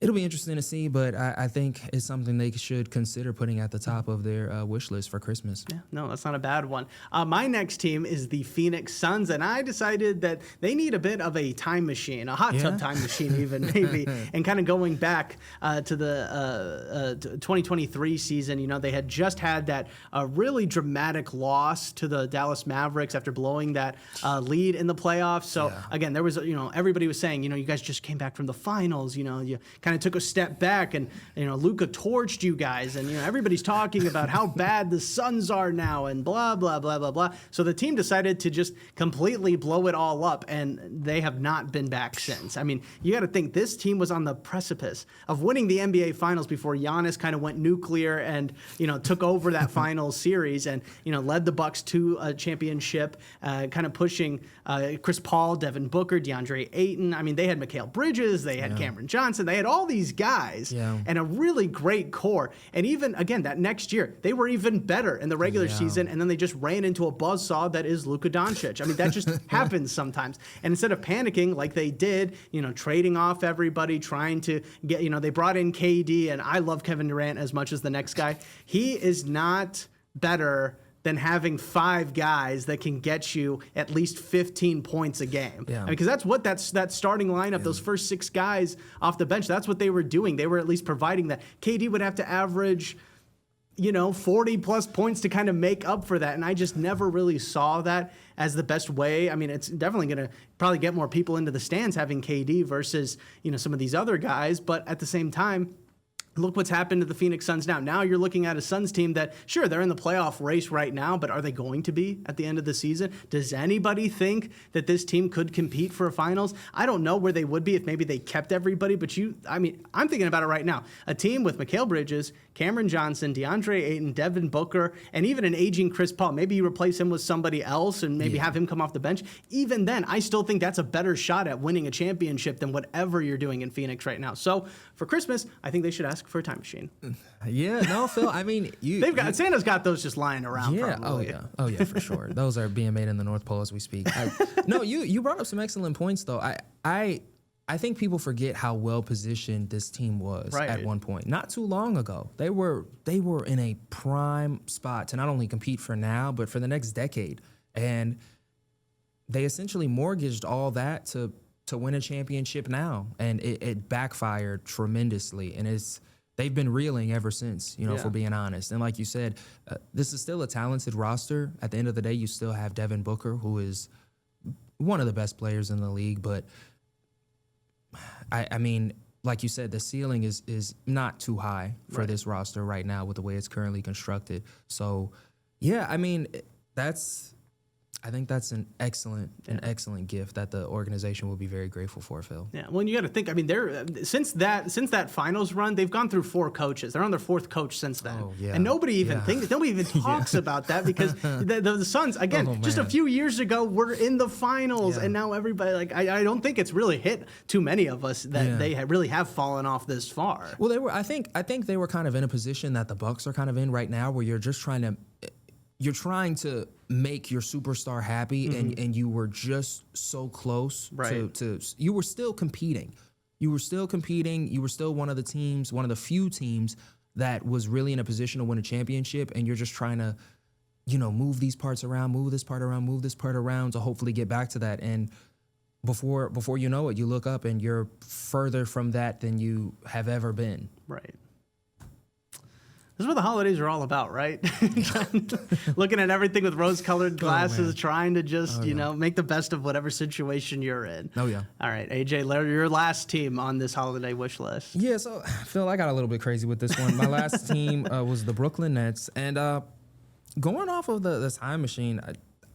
it'll be interesting to see, but I think it's something they should consider putting at the top of their wish list for Christmas. Yeah, no, that's not a bad one. My next team is the Phoenix Suns, and I decided that they need a bit of a time machine, a hot tub time machine even, maybe, and kind of going back to the 2023 season. They had just had that really dramatic loss to the Dallas Mavericks after blowing that lead in the playoffs. So, again, there was, everybody was saying, you guys just came back from the finals, you kind of took a step back, and Luka torched you guys, and everybody's talking about how bad the Suns are now, and blah blah blah blah blah. So the team decided to just completely blow it all up, and they have not been back since. I mean, you got to think this team was on the precipice of winning the NBA Finals before Giannis kind of went nuclear and took over that finals series, and led the Bucks to a championship, kind of pushing Chris Paul, Devin Booker, DeAndre Ayton. I mean, they had Mikal Bridges, they had Cameron Johnson, they had all these guys and a really great core. And even, again, that next year, they were even better in the regular season, and then they just ran into a buzzsaw that is Luka Doncic. I mean, that just happens sometimes. And instead of panicking like they did, trading off everybody, trying to get, they brought in KD, and I love Kevin Durant as much as the next guy. He is not better than having 5 guys that can get you at least 15 points a game. Yeah. Because that's what that starting lineup, those first 6 guys off the bench, that's what they were doing. They were at least providing that. KD would have to average 40 plus points to kind of make up for that. And I just never really saw that as the best way. I mean, it's definitely going to probably get more people into the stands having KD versus, some of these other guys. But at the same time, look what's happened to the Phoenix Suns now. Now you're looking at a Suns team that, sure, they're in the playoff race right now, but are they going to be at the end of the season? Does anybody think that this team could compete for a finals? I don't know where they would be if maybe they kept everybody, but I'm thinking about it right now. A team with Mikal Bridges, Cameron Johnson, DeAndre Ayton, Devin Booker, and even an aging Chris Paul. Maybe you replace him with somebody else and maybe have him come off the bench. Even then, I still think that's a better shot at winning a championship than whatever you're doing in Phoenix right now. So for Christmas, I think they should ask for a time machine. Yeah, no, Phil. I mean, Santa's got those just lying around. Yeah, probably. oh yeah, for sure. Those are being made in the North Pole as we speak. You brought up some excellent points though. I think people forget how well positioned this team was at one point. Not too long ago, they were in a prime spot to not only compete for now but for the next decade, and they essentially mortgaged all that to win a championship now, and it backfired tremendously, and they've been reeling ever since, for being honest. And like you said, this is still a talented roster. At the end of the day, you still have Devin Booker, who is one of the best players in the league, but I mean, like you said, the ceiling is not too high for this roster right now with the way it's currently constructed. So, yeah, I mean, I think that's an excellent gift that the organization will be very grateful for, Phil. Yeah, well, you got to think. I mean, since that finals run, they've gone through 4 coaches. They're on their 4th coach since then, and nobody even talks about that because the Suns again, just a few years ago, were in the finals, and now everybody I don't think it's really hit too many of us that they really have fallen off this far. Well, they were. I think they were kind of in a position that the Bucks are kind of in right now, where you're trying to make your superstar happy, and you were just so close to you were still competing. You were still one of the teams, one of the few teams that was really in a position to win a championship, and you're just trying to, move these parts around, move this part around to hopefully get back to that. And before you know it, you look up and you're further from that than you have ever been. Right. This is what the holidays are all about, right? Looking at everything with rose-colored glasses, trying to just, make the best of whatever situation you're in. Oh, yeah. All right, AJ, your last team on this holiday wish list. Yeah, so, Phil, I got a little bit crazy with this one. My last team was the Brooklyn Nets. And going off of the time machine,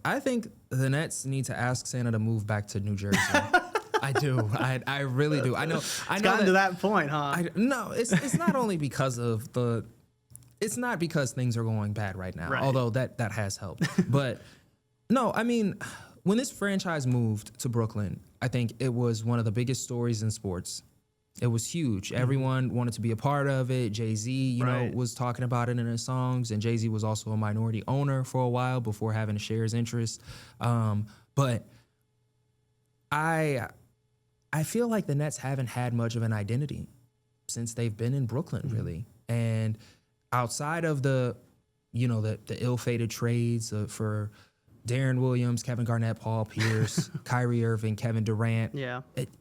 I think the Nets need to ask Santa to move back to New Jersey. I do. I really do. I know. It's gotten to that point, huh? No, it's not only because of the... It's not because things are going bad right now, although that has helped. But no, I mean, when this franchise moved to Brooklyn, I think it was one of the biggest stories in sports. It was huge. Everyone wanted to be a part of it. Jay-Z, was talking about it in his songs, and Jay-Z was also a minority owner for a while before having to share his interest. But I feel like the Nets haven't had much of an identity since they've been in Brooklyn, really. And outside of the ill-fated trades for Darren Williams, Kevin Garnett, Paul Pierce, Kyrie Irving, Kevin Durant,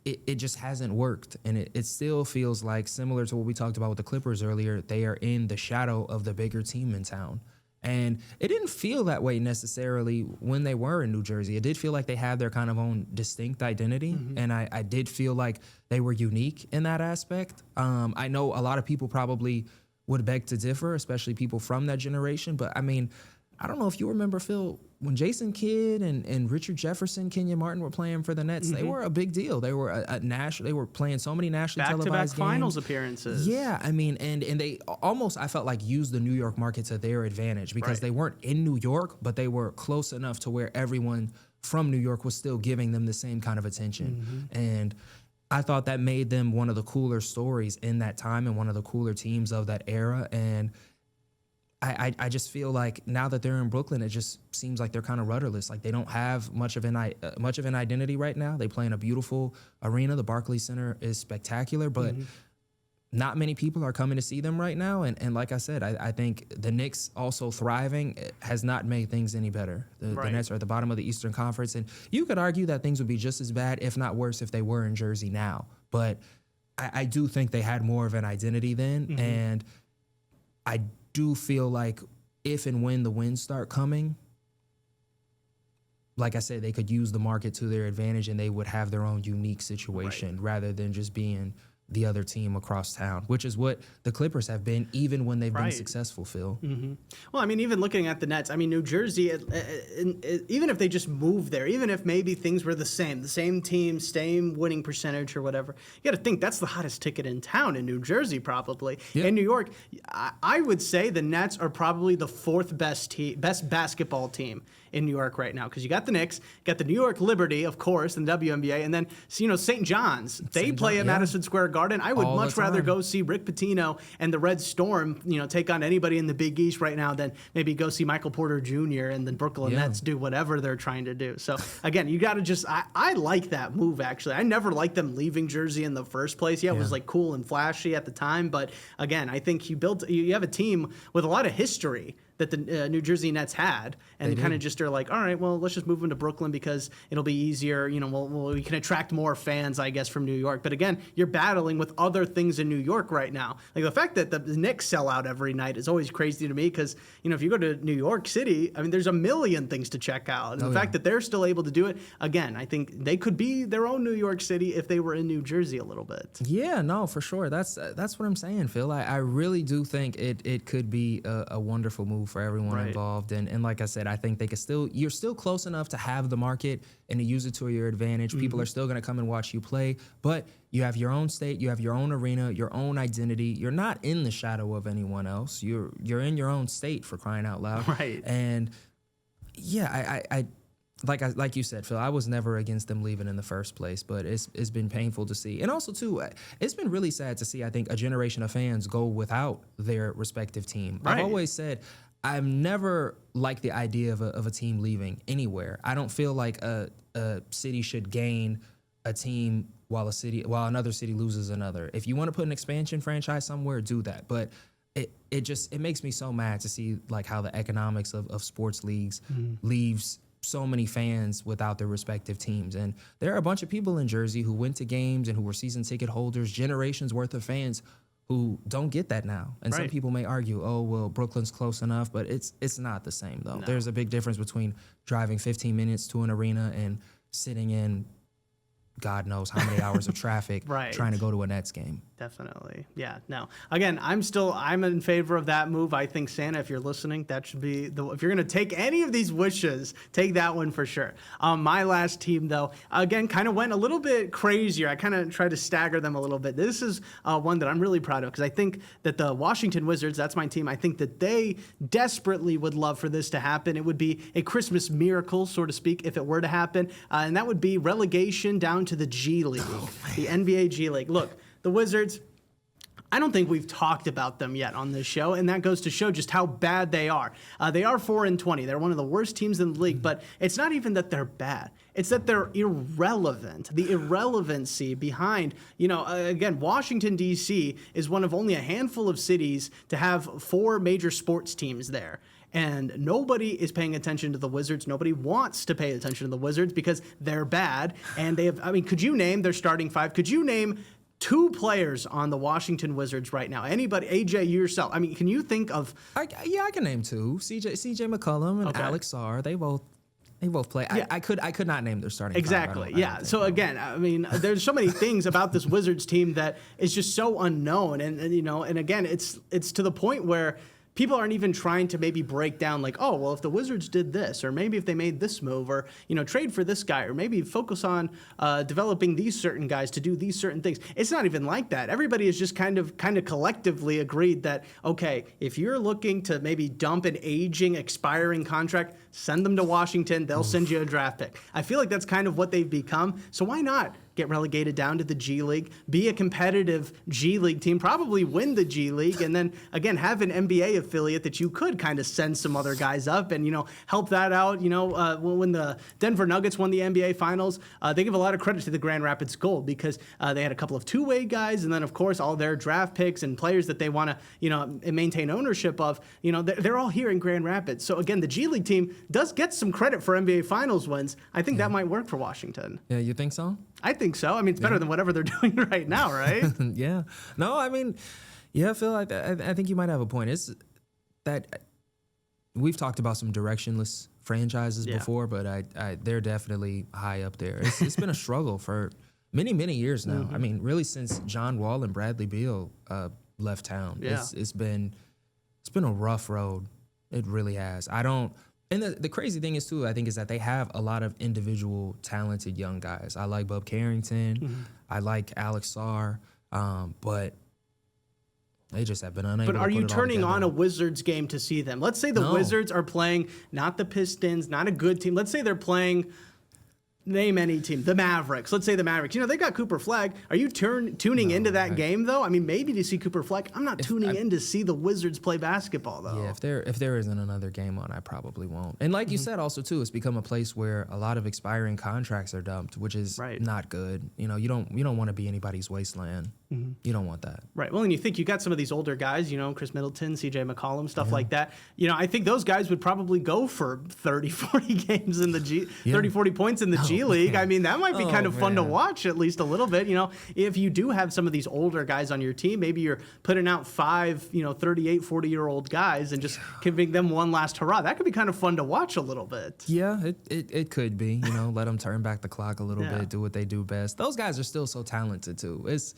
it just hasn't worked. And it still feels like, similar to what we talked about with the Clippers earlier, they are in the shadow of the bigger team in town. And it didn't feel that way necessarily when they were in New Jersey. It did feel like they had their kind of own distinct identity. And I did feel like they were unique in that aspect. I know a lot of people probably would beg to differ, especially people from that generation. But I mean, I don't know if you remember, Phil, when Jason Kidd and Richard Jefferson, Kenyon Martin were playing for the Nets, they were a big deal. They were they were playing so many nationally televised games. Back-to-back finals appearances. Yeah, I mean, and they almost, I felt like, used the New York market to their advantage because they weren't in New York, but they were close enough to where everyone from New York was still giving them the same kind of attention. And I thought that made them one of the cooler stories in that time and one of the cooler teams of that era. And I just feel like now that they're in Brooklyn, it just seems like they're kind of rudderless. Like they don't have much of an identity right now. They play in a beautiful arena. The Barclays Center is spectacular, but not many people are coming to see them right now. And like I said, I think the Knicks also thriving has not made things any better. The Nets are at the bottom of the Eastern Conference, and you could argue that things would be just as bad, if not worse, if they were in Jersey now. But I do think they had more of an identity then, and I do feel like if and when the wins start coming, like I said, they could use the market to their advantage and they would have their own unique situation rather than just being the other team across town, which is what the Clippers have been, even when they've been successful, Phil. Well, I mean, even looking at the Nets, I mean, New Jersey, even if they just moved there, even if maybe things were the same team, same winning percentage or whatever, you got to think that's the hottest ticket in town in New Jersey, probably. In New York, I would say the Nets are probably the 4th best basketball team in New York right now, because you got the Knicks, got the New York Liberty, of course, in the WNBA, and then St. John's. They play at Madison Square Garden. I would much rather go see Rick Pitino and the Red Storm, take on anybody in the Big East right now than maybe go see Michael Porter Jr. and the Brooklyn Nets do whatever they're trying to do. So again, you got to just I like that move actually. I never liked them leaving Jersey in the first place. It was like cool and flashy at the time, but again, I think you have a team with a lot of history that the New Jersey Nets had, and kind of just are like, all right, well, let's just move them to Brooklyn because it'll be easier. You know, we can attract more fans, I guess, from New York. But again, you're battling with other things in New York right now. Like the fact that the Knicks sell out every night is always crazy to me because, you know, if you go to New York City, I mean, there's a million things to check out. And the fact that they're still able to do it, again, I think they could be their own New York City if they were in New Jersey a little bit. Yeah, no, for sure. That's what I'm saying, Phil. I really do think it could be a wonderful move for everyone involved. And like I said, I think you're still close enough to have the market and to use it to your advantage. People are still going to come and watch you play, but you have your own state, you have your own arena, your own identity. You're not in the shadow of anyone else. You're in your own state, for crying out loud. Right. And yeah, like you said, Phil, I was never against them leaving in the first place, but it's been painful to see. And also, too, it's been really sad to see, I think, a generation of fans go without their respective team. I've always said I've never liked the idea of a team leaving anywhere. I don't feel like a city should gain a team while another city loses another. If you want to put an expansion franchise somewhere, do that. But it makes me so mad to see like how the economics of sports leagues leaves so many fans without their respective teams. And there are a bunch of people in Jersey who went to games and who were season ticket holders, generations worth of fans who don't get that now. And some people may argue, oh, well, Brooklyn's close enough, but it's not the same, though. No. There's a big difference between driving 15 minutes to an arena and sitting in God knows how many hours of traffic trying to go to a Nets game. Definitely. Yeah, no. Again, I'm in favor of that move. I think, Santa, if you're listening, that should be if you're going to take any of these wishes, take that one for sure. My last team, though, again, kind of went a little bit crazier. I kind of tried to stagger them a little bit. This is one that I'm really proud of because I think that the Washington Wizards, that's my team, I think that they desperately would love for this to happen. It would be a Christmas miracle, so to speak, if it were to happen. And that would be relegation down to the G League, the NBA G League. Look, the Wizards, I don't think we've talked about them yet on this show, and that goes to show just how bad they are. They are 4-20. They're one of the worst teams in the league, but it's not even that they're bad. It's that they're irrelevant. The irrelevancy behind, again, Washington, D.C. is one of only a handful of cities to have 4 major sports teams there. And nobody is paying attention to the Wizards. Nobody wants to pay attention to the Wizards because they're bad. And they have, could you name their starting 5? Could you name 2 players on the Washington Wizards right now? Anybody? AJ, you yourself. Can you think of? I can name 2. CJ McCollum and Alex Sarr. They both play. Yeah. I could not name their starting 5. Exactly. Yeah. So again, there's so many things about this Wizards team that is just so unknown, and again, it's to the point where people aren't even trying to maybe break down like, oh, well, if the Wizards did this, or maybe if they made this move, or, trade for this guy, or maybe focus on developing these certain guys to do these certain things. It's not even like that. Everybody is just kind of collectively agreed that, okay, if you're looking to maybe dump an aging, expiring contract, send them to Washington. They'll send you a draft pick. I feel like that's kind of what they've become. So why not get relegated down to the G League, be a competitive G League team, probably win the G League, and then, again, have an NBA affiliate that you could kind of send some other guys up and, help that out. When the Denver Nuggets won the NBA Finals, they give a lot of credit to the Grand Rapids Gold because they had a couple of two-way guys, and then, of course, all their draft picks and players that they want to, maintain ownership of, they're all here in Grand Rapids. So, again, the G League team does get some credit for NBA Finals wins. I think that might work for Washington. Yeah, you think so? I think so. It's better than whatever they're doing right now, right? Yeah. No, Phil, I think you might have a point. It's that we've talked about some directionless franchises before, but they're definitely high up there. It's been a struggle for many, many years now. Mm-hmm. Really since John Wall and Bradley Beal left town. Yeah. It's been a rough road. It really has. And the crazy thing is, too, I think, is that they have a lot of individual talented young guys. I like Bub Carrington. Mm-hmm. I like Alex Sarr. But they just have been unable to But are you turning on a Wizards game to see them? Let's say the Wizards are playing not the Pistons, not a good team. Let's say they're playing, name any team, the Mavericks. Let's say the Mavericks. They got Cooper Flagg. Are you tuning into that game, though? Maybe to see Cooper Flagg. I'm not tuning in to see the Wizards play basketball, though. Yeah, if there isn't another game on, I probably won't. And like you said, also, too, it's become a place where a lot of expiring contracts are dumped, which is not good. You don't want to be anybody's wasteland. You don't want that. Right. Well, and you think you got some of these older guys, Chris Middleton, CJ McCollum, stuff like that. I think those guys would probably go for 30, 40 games in the 30, 40 points in the G League. Man. I mean, that might be kind of fun to watch at least a little bit. If you do have some of these older guys on your team, maybe you're putting out 5, 38, 40-year-old guys and just giving them one last hurrah. That could be kind of fun to watch a little bit. Yeah, it could be. Let them turn back the clock a little bit, do what they do best. Those guys are still so talented too. It's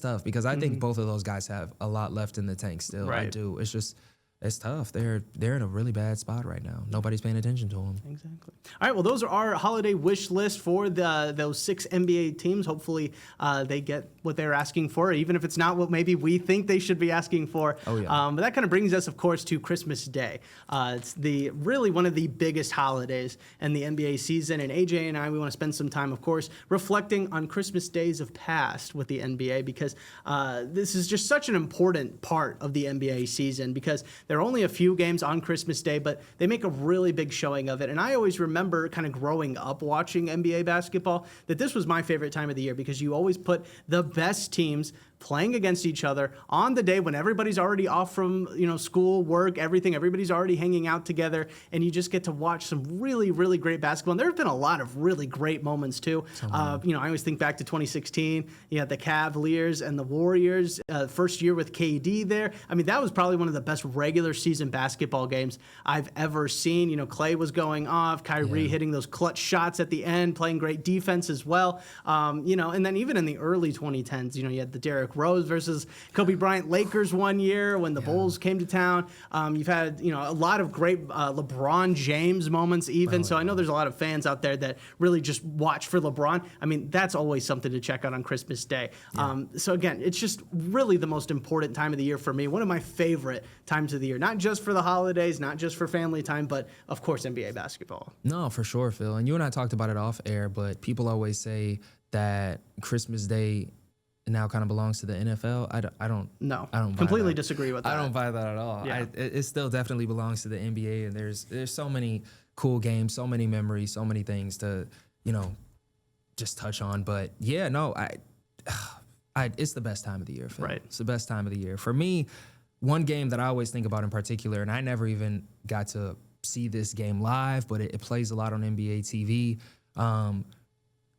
tough because I think both of those guys have a lot left in the tank still. Right. I do. It's tough. They're in a really bad spot right now. Nobody's paying attention to them. Exactly. All right. Well, those are our holiday wish list for those 6 NBA teams. Hopefully, they get what they're asking for, even if it's not what maybe we think they should be asking for. Oh, yeah. But that kind of brings us, of course, to Christmas Day. It's really one of the biggest holidays in the NBA season. And AJ and we want to spend some time, of course, reflecting on Christmas days of past with the NBA because this is just such an important part of the NBA season because there are only a few games on Christmas Day, but they make a really big showing of it. And I always remember kind of growing up watching NBA basketball that this was my favorite time of the year because you always put the best teams playing against each other on the day when everybody's already off from school, work, everything. Everybody's already hanging out together, and you just get to watch some really, really great basketball. And there have been a lot of really great moments too. I always think back to 2016. You had the Cavaliers and the Warriors, first year with KD there. I mean, that was probably one of the best regular season basketball games I've ever seen. Clay was going off, Kyrie hitting those clutch shots at the end, playing great defense as well. And then even in the early 2010s, you had the Derrick Rose versus Kobe Bryant Lakers one year when the Bulls came to town. You've had a lot of great LeBron James moments even. So I know there's a lot of fans out there that really just watch for LeBron. I mean, that's always something to check out on Christmas Day. So again, it's just really the most important time of the year for me. One of my favorite times of the year, not just for the holidays, not just for family time, but of course NBA basketball. No, for sure, Phil. And you and I talked about it off air, but people always say that Christmas Day now kind of belongs to the NFL. I don't completely disagree with that. I don't buy that at all. Yeah. It still definitely belongs to the NBA, and there's so many cool games, so many memories, so many things to just touch on. But yeah, no, it's the best time of the year, Phil. Right. It's the best time of the year for me. One game that I always think about in particular, and I never even got to see this game live, but it plays a lot on NBA TV.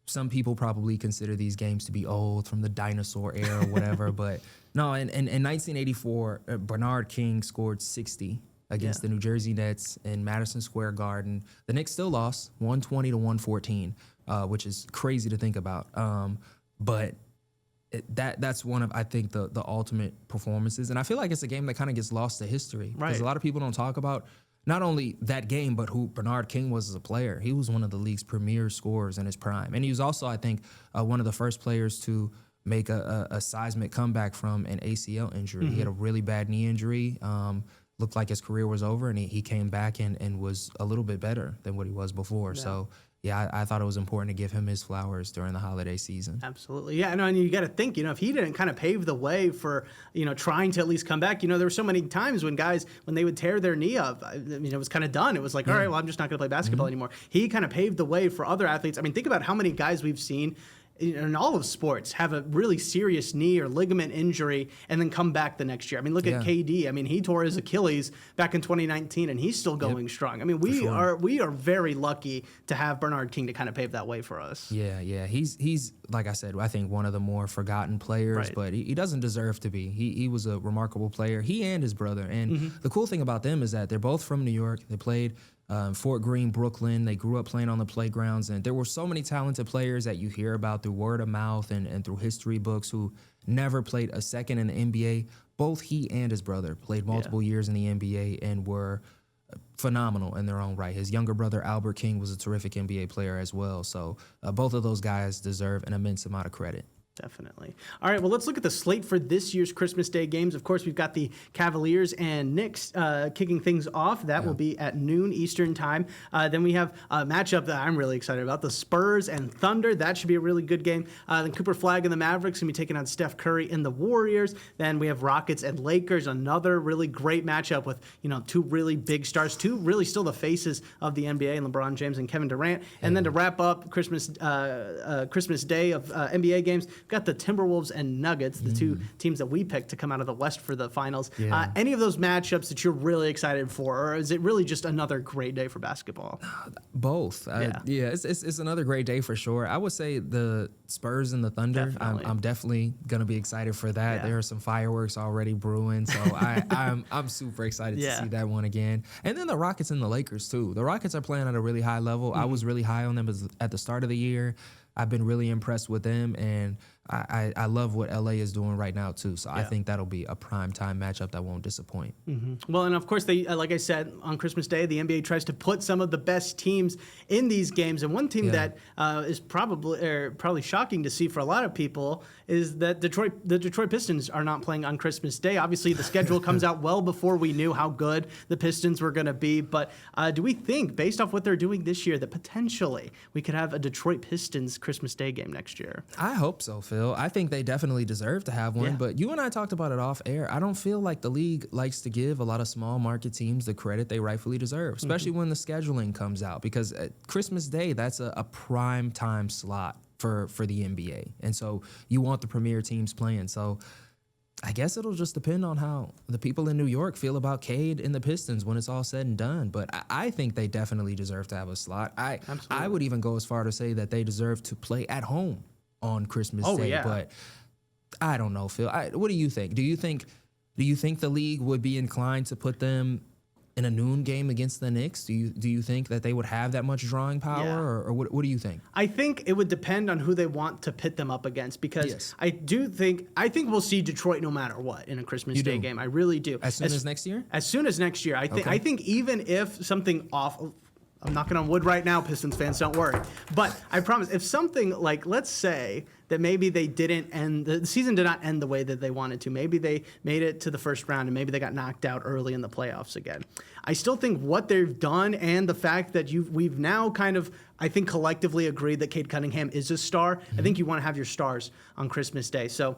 Some people probably consider these games to be old, from the dinosaur era or whatever. But no, in 1984, Bernard King scored 60 against the New Jersey Nets in Madison Square Garden. The Knicks still lost 120 to 114, which is crazy to think about. But that's one of, I think, the ultimate performances. And I feel like it's a game that kind of gets lost to history. Because a lot of people don't talk about not only that game, but who Bernard King was as a player. He was one of the league's premier scorers in his prime. And he was also, I think, one of the first players to make a seismic comeback from an ACL injury. He had a really bad knee injury, looked like his career was over, and he came back and was a little bit better than what he was before. So, yeah, I thought it was important to give him his flowers during the holiday season. Absolutely. Yeah, and you got to think, if he didn't kind of pave the way for, trying to at least come back, there were so many times when guys, when they would tear their knee up, it was kind of done. It was like, all right, well, I'm just not going to play basketball anymore. He kind of paved the way for other athletes. I mean, think about how many guys we've seen in all of sports have a really serious knee or ligament injury and then come back the next year. I mean, look at KD. I mean, he tore his Achilles back in 2019 and he's still going strong. I mean, we are very lucky to have Bernard King to kind of pave that way for us. Yeah. He's like I said, I think one of the more forgotten players, but he doesn't deserve to be. He was a remarkable player. He and his brother. And the cool thing about them is that they're both from New York. They played Fort Greene, Brooklyn. They grew up playing on the playgrounds, and there were so many talented players that you hear about through word of mouth and through history books who never played a second in the NBA. Both he and his brother played multiple years in the NBA and were phenomenal in their own right. His younger brother, Albert King, was a terrific NBA player as well. So both of those guys deserve an immense amount of credit. Definitely. All right, well, let's look at the slate for this year's Christmas Day games. Of course, we've got the Cavaliers and Knicks kicking things off. That will be at noon Eastern time. Then we have a matchup that I'm really excited about, the Spurs and Thunder. That should be a really good game. Then Cooper Flagg and the Mavericks going to be taking on Steph Curry and the Warriors. Then we have Rockets and Lakers, another really great matchup with, two really big stars, two really still the faces of the NBA, and LeBron James and Kevin Durant. And then to wrap up Christmas Day of NBA games, We've got the Timberwolves and Nuggets, the two teams that we picked to come out of the West for the finals. Any of those matchups that you're really excited for, or is it really just another great day for basketball? Both. It's another great day for sure. I would say the Spurs and the Thunder. I'm definitely gonna be excited for that. There are some fireworks already brewing, so I'm super excited to see that one again. And then the Rockets and the Lakers too. The Rockets are playing at a really high level. I was really high on them at the start of the year. I've been really impressed with them, and I love what LA is doing right now too. So I think that'll be a prime time matchup that won't disappoint. Well, and of course, they like I said, on Christmas Day, the NBA tries to put some of the best teams in these games. And one team that is probably shocking to see for a lot of people is that the Detroit Pistons are not playing on Christmas Day. Obviously, the schedule comes out well before we knew how good the Pistons were going to be. But do we think, based off what they're doing this year, that potentially we could have a Detroit Pistons Christmas Day game next year? I hope so, Phil. I think they definitely deserve to have one, but you and I talked about it off air. I don't feel like the league likes to give a lot of small market teams the credit they rightfully deserve, especially when the scheduling comes out, because Christmas Day, that's a prime time slot for the NBA. And so you want the premier teams playing. So I guess it'll just depend on how the people in New York feel about Cade and the Pistons when it's all said and done. But I think they definitely deserve to have a slot. I would even go as far to say that they deserve to play at home on Christmas Day. But I don't know, Phil. What do you think? Do you think the league would be inclined to put them in a noon game against the Knicks? Do you think that they would have that much drawing power, or what do you think? I think it would depend on who they want to pit them up against, because I think we'll see Detroit no matter what in a Christmas Day game. I really do. As soon as next year? As soon as next year. I think even if something awful, I'm knocking on wood right now, Pistons fans, don't worry. But I promise, if something like, let's say that maybe they didn't end, the season did not end the way that they wanted to. Maybe they made it to the first round and maybe they got knocked out early in the playoffs again. I still think what they've done and the fact that we've now kind of, I think, collectively agreed that Cade Cunningham is a star. I think you want to have your stars on Christmas Day. So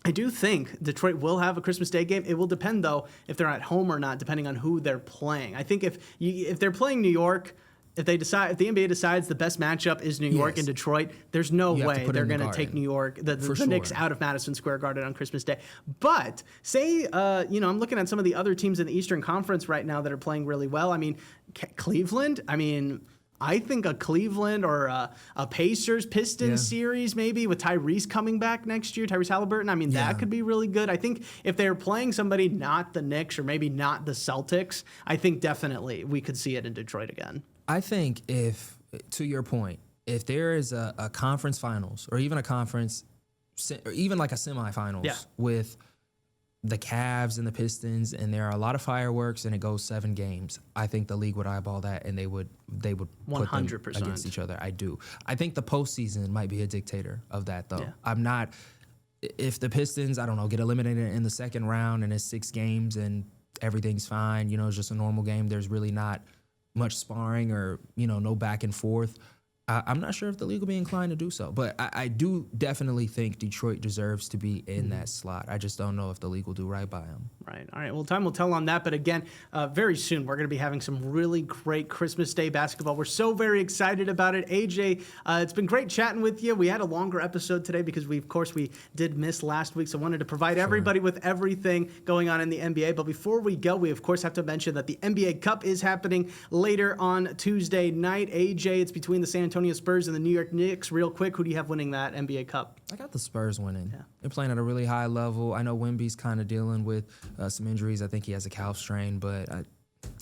I do think Detroit will have a Christmas Day game. It will depend, though, if they're at home or not, depending on who they're playing. I think if they're playing New York, if the NBA decides the best matchup is New York and Detroit, there's no way they're going to take New York, the Knicks out of Madison Square Garden on Christmas Day. But say, I'm looking at some of the other teams in the Eastern Conference right now that are playing really well. I mean, Cleveland, I think a Cleveland or a Pacers-Pistons series maybe with Tyrese coming back next year, Tyrese Halliburton, that could be really good. I think if they're playing somebody not the Knicks or maybe not the Celtics, I think definitely we could see it in Detroit again. I think if, to your point, if there is a conference finals or even a conference, or even like a semifinals with the Cavs and the Pistons, and there are a lot of fireworks and it goes 7 games, I think the league would eyeball that and they would 100% put them against each other. I do. I think the postseason might be a dictator of that, though. I'm not. If the Pistons, I don't know, get eliminated in the second round and it's 6 games and everything's fine, it's just a normal game. There's really not much sparring or no back and forth. I'm not sure if the league will be inclined to do so, but I do definitely think Detroit deserves to be in that slot. I just don't know if the league will do right by them. Right. All right. Well, time will tell on that. But again, very soon we're going to be having some really great Christmas Day basketball. We're so very excited about it. AJ, it's been great chatting with you. We had a longer episode today because we did miss last week. So I wanted to provide everybody with everything going on in the NBA. But before we go, we of course have to mention that the NBA Cup is happening later on Tuesday night. AJ, it's between the San Antonio Spurs and the New York Knicks. Real quick, who do you have winning that NBA Cup? I got the Spurs winning. They're playing at a really high level. I know Wemby's kind of dealing with some injuries. I think he has a calf strain, but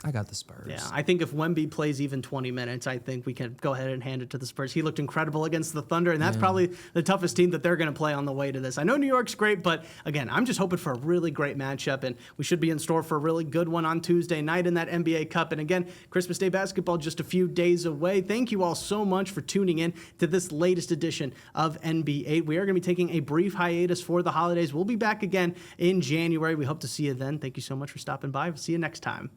I got the Spurs. Yeah, I think if Wemby plays even 20 minutes, I think we can go ahead and hand it to the Spurs. He looked incredible against the Thunder, and that's probably the toughest team that they're going to play on the way to this. I know New York's great, but again, I'm just hoping for a really great matchup, and we should be in store for a really good one on Tuesday night in that NBA Cup. And again, Christmas Day basketball just a few days away. Thank you all so much for tuning in to this latest edition of NB8. We are going to be taking a brief hiatus for the holidays. We'll be back again in January. We hope to see you then. Thank you so much for stopping by. We'll see you next time.